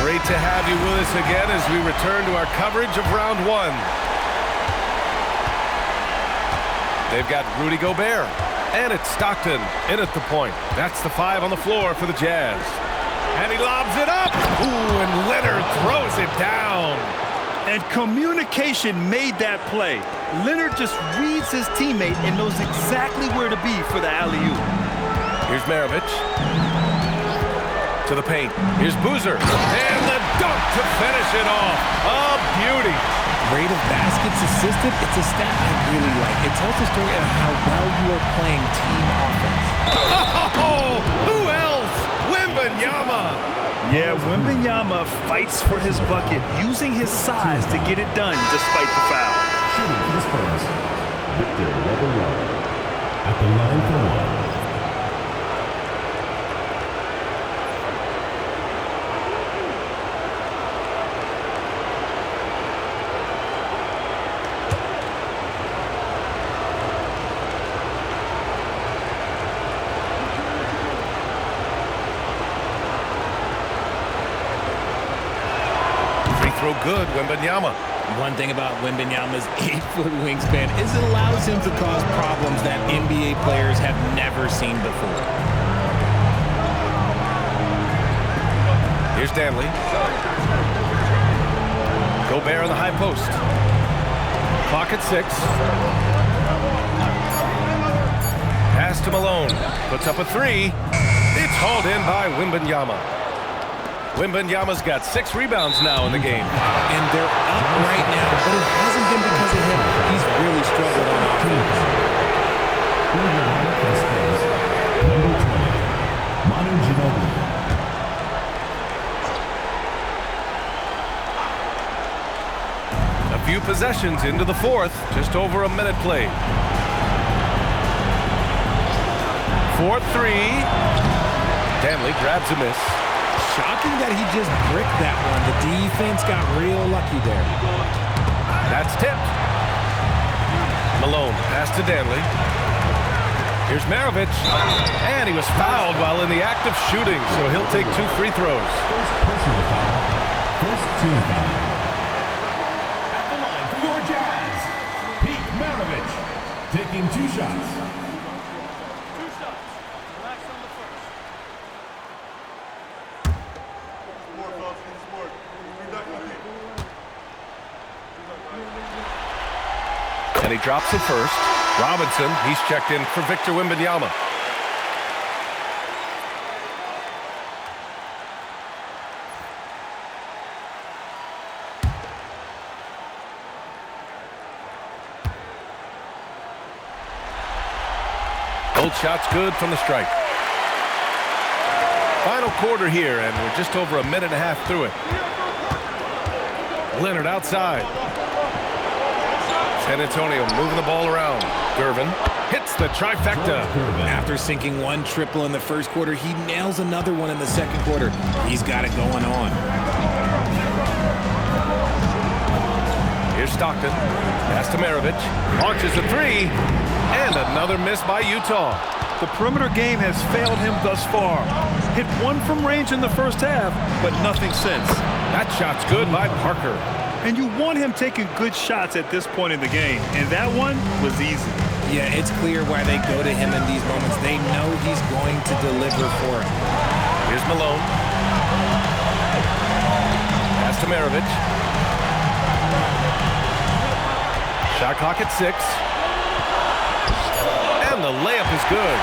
Great to have you with us again as we return to our coverage of round one. They've got Rudy Gobert, and it's Stockton in at the point. That's the 5 on the floor for the Jazz. And he lobs it up. Ooh, and Leonard throws it down. And communication made that play. Leonard just reads his teammate and knows exactly where to be for the alley-oop. Here's Maravich. To the paint. Here's Boozer. And the dunk to finish it off. A beauty. Rate of baskets assisted, it's a stat I really like. It tells the story of how well you are playing team offense. Oh, who else? Wembanyama. Yeah, Wembanyama fights for his bucket, using his size to get it done despite the foul. Shooting for the Spurs, Victor Wembanyama. At the line for one. Good, Wembanyama. One thing about Wembanyama's 8-foot wingspan is it allows him to cause problems that NBA players have never seen before. Here's Danley. Gobert on the high post. Clock at 6. Pass to Malone. Puts up a 3. It's hauled in by Wembanyama. Wembanyama's got 6 rebounds now in the game. And they're up right now, but it hasn't been because of him. He's really struggled on offense. Number 20, Manu Ginobili. A few possessions into the fourth, just over a minute played. 4-3. Danley grabs a miss. Shocking that he just bricked that one. The defense got real lucky there. That's tipped. Malone, pass to Danley. Here's Maravich. And he was fouled while in the act of shooting, so he'll take 2 free throws. First personal foul. First team foul. At the line for your Jazz, Pete Maravich, taking 2 shots. And he drops it first. Robinson, he's checked in for Victor Wembanyama. Both shots good from the stripe. Final quarter here, and we're just over a minute and a half through it. Leonard outside. San Antonio moving the ball around. Gervin hits the trifecta. After sinking one triple in the first quarter, he nails another one in the second quarter. He's got it going on. Here's Stockton. Pass to Maravich. Launches a three. And another miss by Utah. The perimeter game has failed him thus far. Hit one from range in the first half, but nothing since. That shot's good by Parker. And you want him taking good shots at this point in the game, and that one was easy. Yeah, it's clear why they go to him in these moments. They know he's going to deliver for him. Here's Malone. Pass to Maravich. Shot clock at 6. And the layup is good.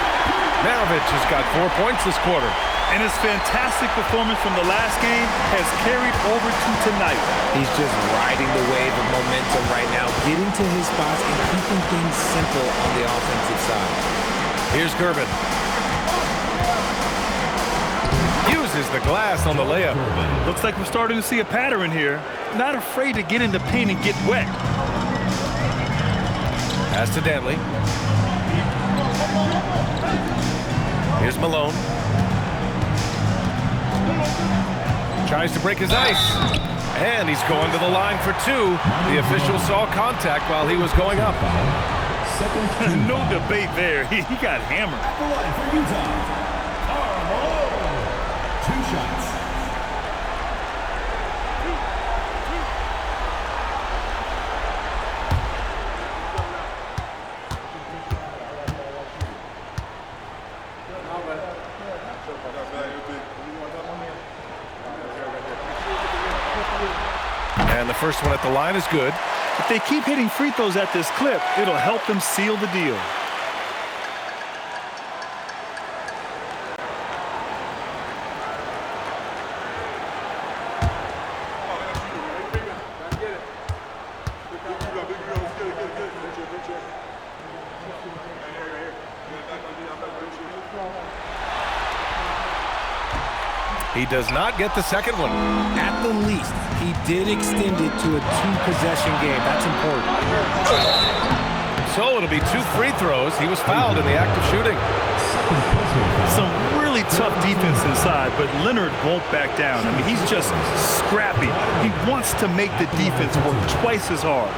Maravich has got 4 points this quarter. And his fantastic performance from the last game has carried over to tonight. He's just riding the wave of momentum right now, getting to his spots and keeping things simple on the offensive side. Here's Gervin. Uses the glass on the layup. Looks like we're starting to see a pattern here. Not afraid to get in the paint and get wet. Pass to Danley. Here's Malone. Tries to break his ice. And he's going to the line for 2. The official saw contact while he was going up. No debate there. He got hammered. The line for Utah. Two shots. And the first one at the line is good. If they keep hitting free throws at this clip, it'll help them seal the deal. He does not get the second one. At the least, he did extend it to a 2-possession game. That's important. So it'll be 2 free throws. He was fouled in the act of shooting. Some really tough defense inside, but Leonard won't back down. I mean, he's just scrappy. He wants to make the defense work twice as hard.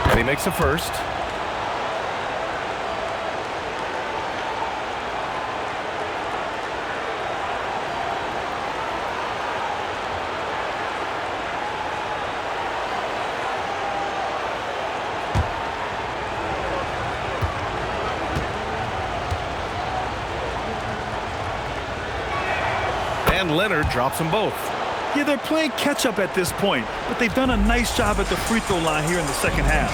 And he makes a first. And Leonard drops them both. Yeah, they're playing catch-up at this point, but they've done a nice job at the free throw line here in the second half.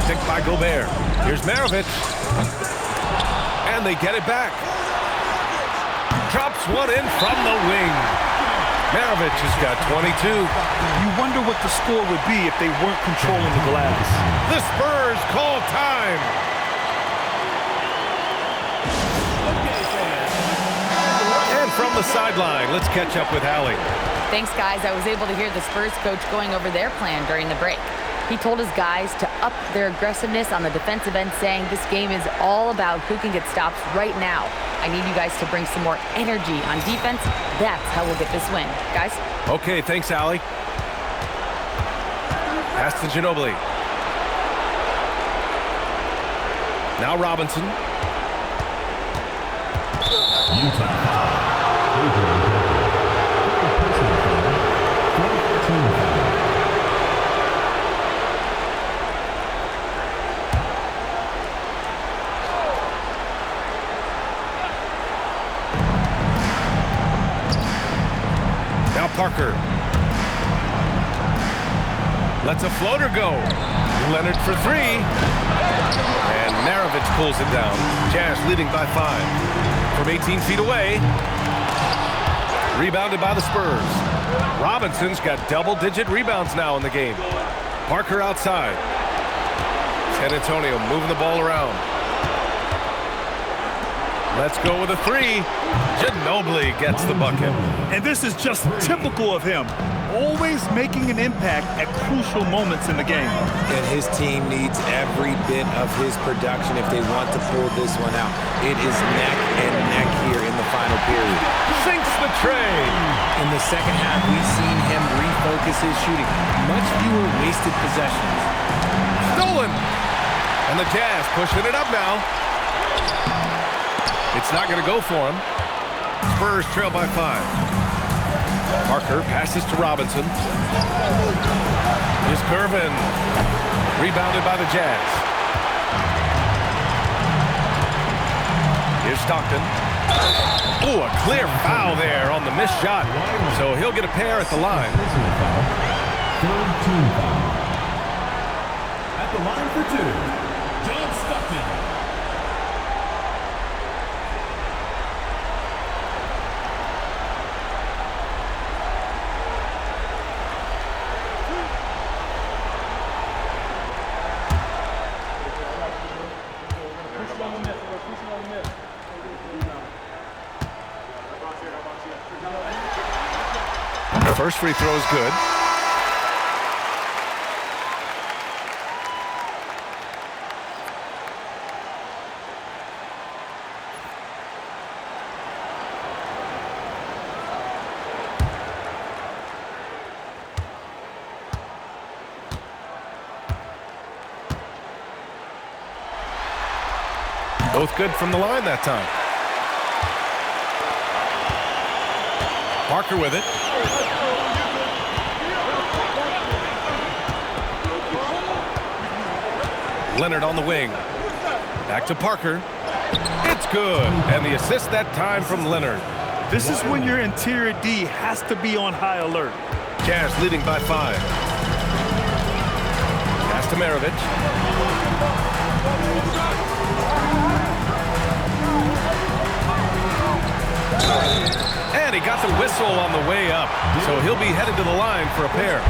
Picked by Gobert. Here's Maravich. And they get it back. Drops one in from the wing. Maravich has got 22. You wonder what the score would be if they weren't controlling the glass. The Spurs call time. From the sideline, let's catch up with Allie. Thanks, guys. I was able to hear the Spurs coach going over their plan during the break. He told his guys to up their aggressiveness on the defensive end, saying this game is all about who can get stops right now. I need you guys to bring some more energy on defense. That's how we'll get this win. Guys? Okay, thanks, Allie. Pass to Ginobili. Now Robinson. Utah. Now Parker. Lets a floater go. Leonard for three. And Maravich pulls it down. Jazz leading by 5. From 18 feet away. Rebounded by the Spurs. Robinson's got double-digit rebounds now in the game. Parker outside. San Antonio moving the ball around. Let's go with a three. Ginobili gets the bucket. And this is just typical of him. Always making an impact at crucial moments in the game. And his team needs every bit of his production if they want to pull this one out. It is neck and neck here in the final period. Sinks the tray. In the second half, we've seen him refocus his shooting. Much fewer wasted possessions. Stolen. And the Jazz pushing it up now. It's not going to go for him. Spurs trail by 5. Parker passes to Robinson. Here's Gervin. Rebounded by the Jazz. Here's Stockton. Oh, a clear foul there on the missed shot. So he'll get a pair at the line. Third team foul. At the line for 2, John Stockton. First free throw is good. Both good from the line that time. Parker with it. Leonard on the wing. Back to Parker. It's good. And the assist that time from Leonard. This is when your interior D has to be on high alert. Jazz leading by 5. Pass to Maravich. And he got the whistle on the way up. So he'll be headed to the line for a pair.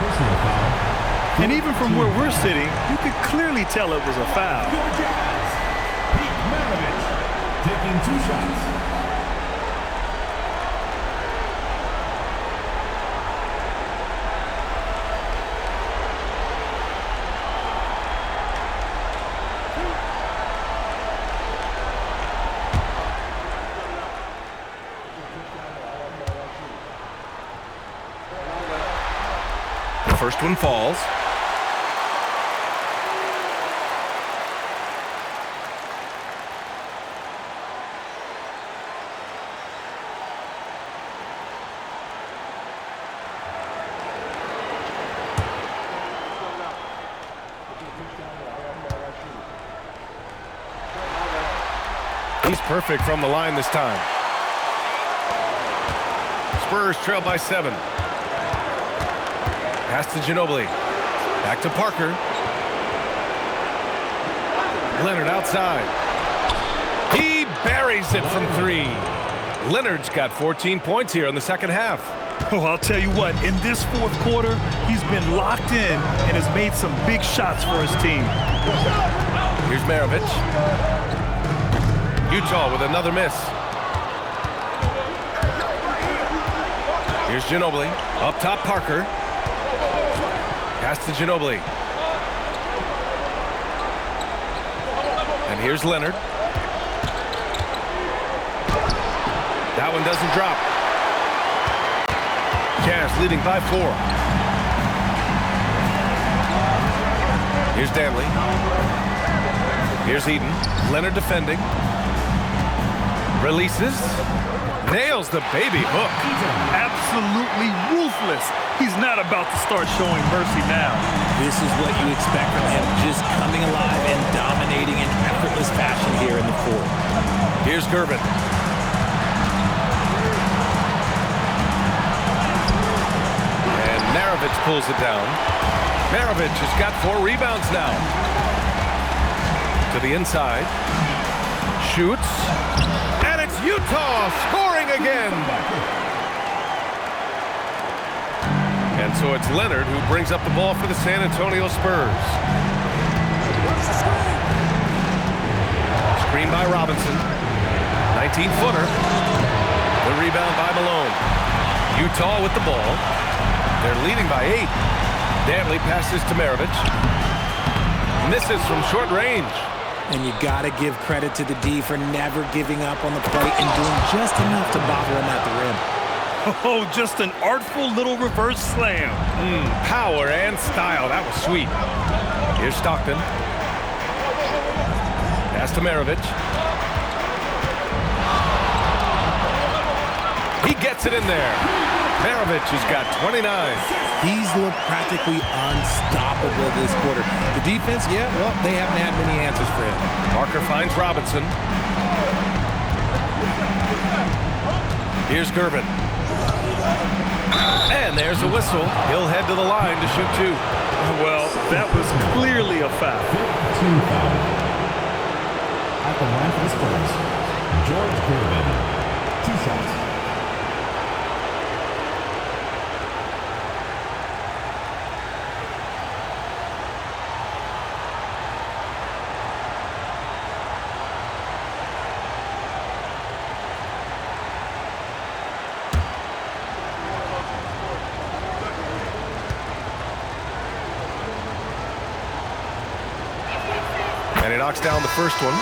And even from where we're sitting, you could clearly tell it was a foul. Your Jazz, Pete Maravich, taking 2 shots. The first one falls. He's perfect from the line this time. Spurs trail by 7. Pass to Ginobili. Back to Parker. Leonard outside. He buries it from 3. Leonard's got 14 points here in the second half. Oh, I'll tell you what, in this fourth quarter, he's been locked in and has made some big shots for his team. Here's Maravich. Utah with another miss. Here's Ginobili. Up top, Parker. Pass to Ginobili. And here's Leonard. That one doesn't drop. Jazz leading by 4. Here's Danley. Here's Eden. Leonard defending. Releases. Nails the baby hook. Absolutely ruthless. He's not about to start showing mercy now. This is what you expect from him, just coming alive and dominating in effortless fashion here in the fourth. Here's Gervin. And Maravich pulls it down. Maravich has got 4 rebounds now. To the inside. Shoots. And it's Utah scoring again. And so it's Leonard who brings up the ball for the San Antonio Spurs. Screen by Robinson. 19-footer. The rebound by Malone. Utah with the ball. They're leading by 8. Dantley passes to Maravich. Misses from short range. And you got to give credit to the D for never giving up on the play and doing just enough to bother him at the rim. Oh, just an artful little reverse slam. Power and style. That was sweet. Here's Stockton. Pass to Maravich. He gets it in there. Maravich has got 29. He's looked practically unstoppable this quarter. The defense, yeah, well, they haven't had many answers for him. Parker finds Robinson. Here's Gervin. And there's a whistle. He'll head to the line to shoot 2. Well, that was clearly a foul. 15 foul. At the line for the Spurs, George Gervin. 2 shots. And he knocks down the first one.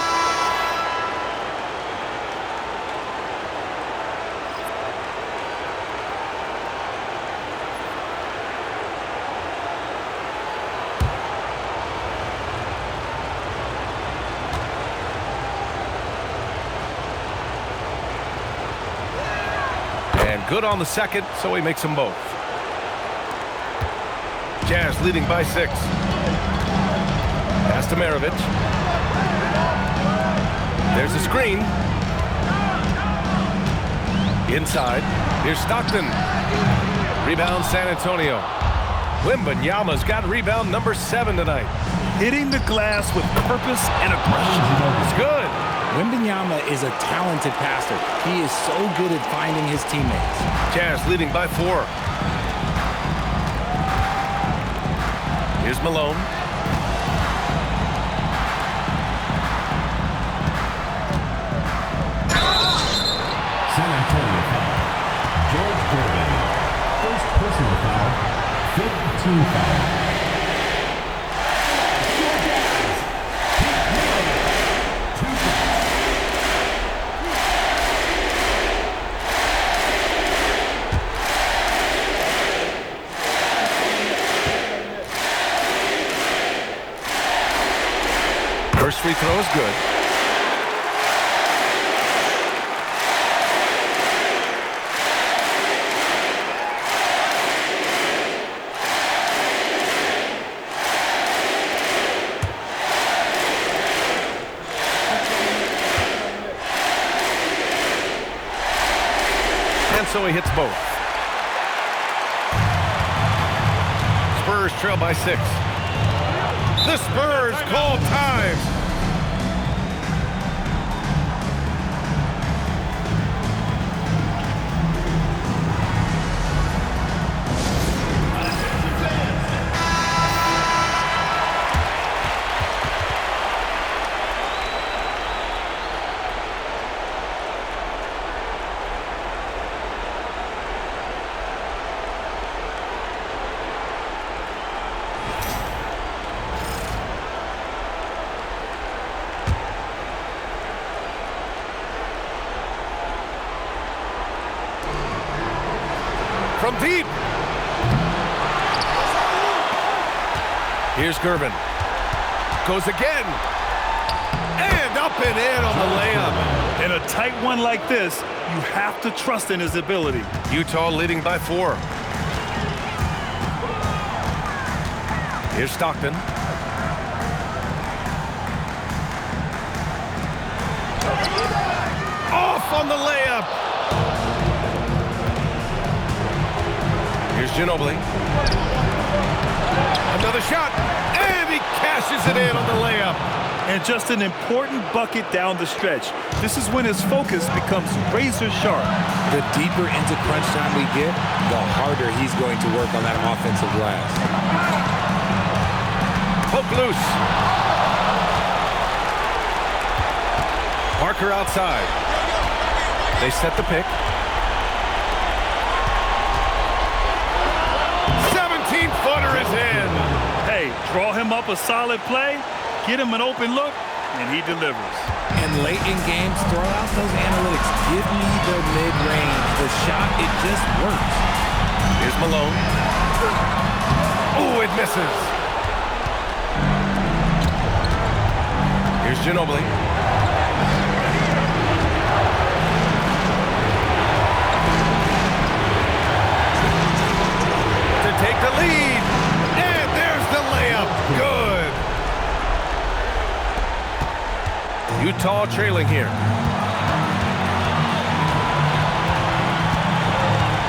And good on the second, so he makes them both. Jazz leading by 6. Pass to Maravich. There's a screen. Inside. Here's Stockton. Rebound San Antonio. Wembanyama's got rebound number 7 tonight. Hitting the glass with purpose and aggression. It's good. Wembanyama is a talented passer. He is so good at finding his teammates. Jazz leading by 4. Here's Malone. San Antonio foul. George Gervin. First personal foul. 15 foul. First free throw is good. And so he hits both. Spurs trail by 6. The Spurs call time. From deep. Here's Gervin. Goes again. And up and in on the layup. In a tight one like this, you have to trust in his ability. Utah leading by 4. Here's Stockton. Off on the layup. Here's Ginobili. Another shot, and he cashes it in on the layup. And just an important bucket down the stretch. This is when his focus becomes razor sharp. The deeper into crunch time we get, the harder he's going to work on that offensive glass. Poke loose. Parker outside. They set the pick. 17-footer is in. Hey, draw him up a solid play, get him an open look, and he delivers. And late in games, throw out those analytics. Give me the mid-range. The shot, it just works. Here's Malone. Oh, it misses. Here's Ginobili. To take the lead. And there's the layup. Good. Utah trailing here.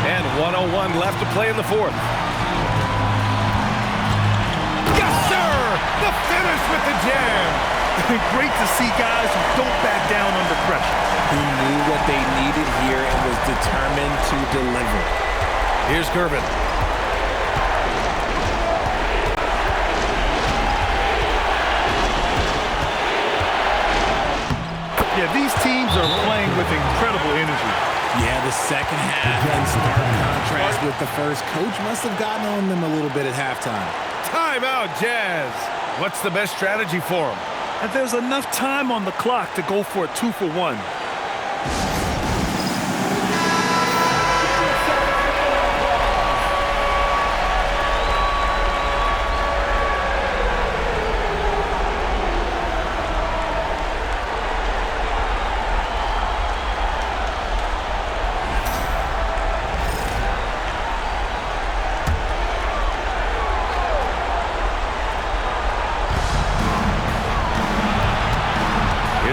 And 1:01 left to play in the fourth. Yes, sir! The finish with the jam. Great to see guys who don't back down under pressure. Who knew what they needed here and was determined to deliver. Here's Gervin. Yeah, these teams are playing with incredible energy. Yeah, the second half in stark contrast with the first. Coach must have gotten on them a little bit at halftime. Timeout, Jazz. What's the best strategy for them? And there's enough time on the clock to go for a 2-for-1.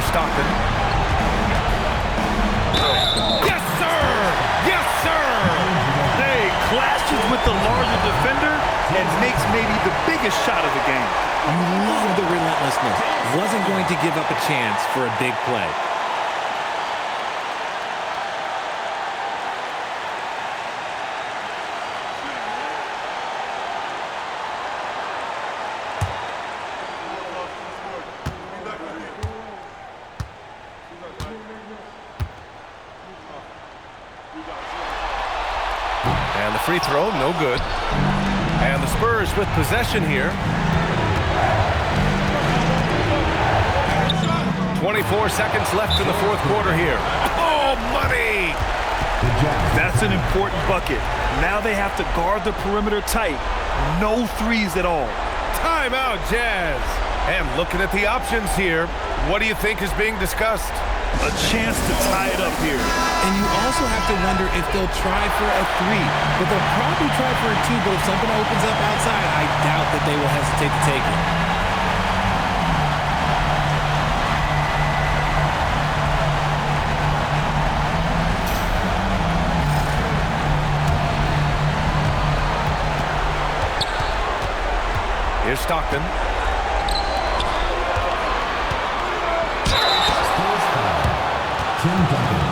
Stockton. Yes, sir! Yes, sir! Hey, clashes with the larger defender and makes maybe the biggest shot of the game. You love the relentlessness. Wasn't going to give up a chance for a big play. And the free throw, no good. And the Spurs with possession here. 24 seconds left in the fourth quarter here. Oh, money! That's an important bucket. Now they have to guard the perimeter tight. No threes at all. Timeout, Jazz. And looking at the options here, what do you think is being discussed? A chance to tie it up here. And you also have to wonder if they'll try for a three. But they'll probably try for a two, but if something opens up outside, I doubt that they will hesitate to take it. Here's Stockton. Tim Duncan,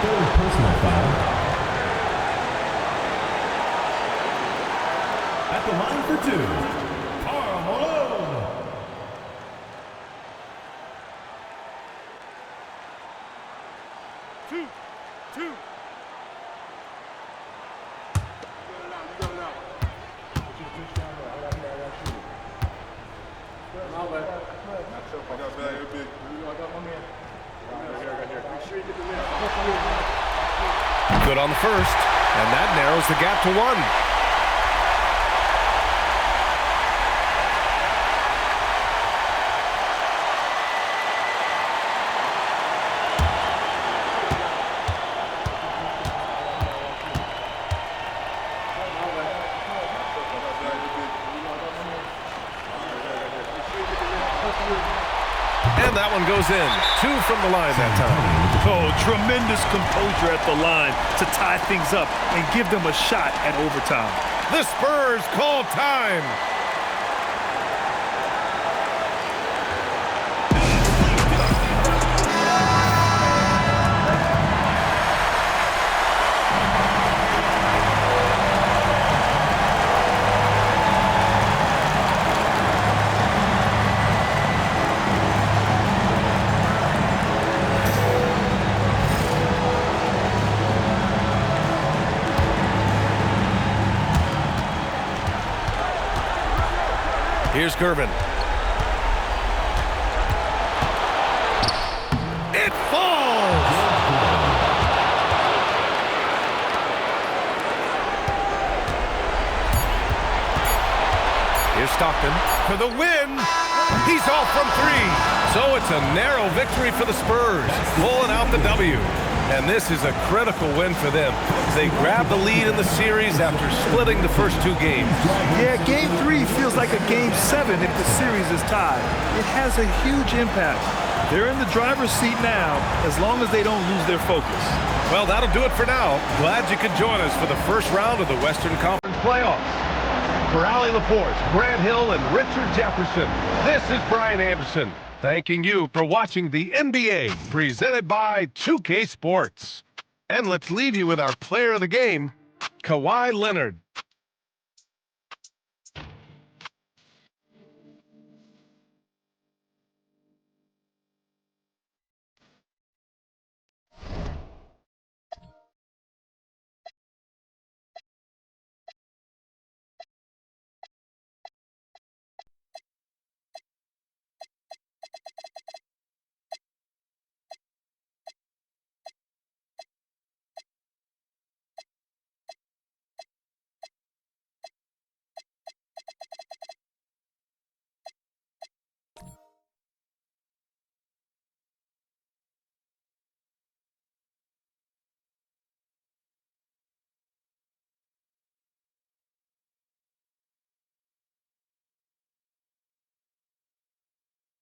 third personal foul. At the line for two, Karl Malone. Two. Good on the first, and that narrows the gap to one. And that one goes in. Two from the line that time. Oh, tremendous composure at the line to tie things up and give them a shot at overtime. The Spurs call time. Here's Gervin. It falls! Here's Stockton for the win. He's off from three. So it's a narrow victory for the Spurs, pulling out the W. And this is a critical win for them. They grab the lead in the series after splitting the first two games. Yeah, Game 3 feels like a Game 7 if the series is tied. It has a huge impact. They're in the driver's seat now, as long as they don't lose their focus. Well, that'll do it for now. Glad you could join us for the first round of the Western Conference playoffs. For Allie Laporte, Grant Hill, and Richard Jefferson, this is Brian Anderson, thanking you for watching the NBA, presented by 2K Sports. And let's leave you with our player of the game, Kawhi Leonard.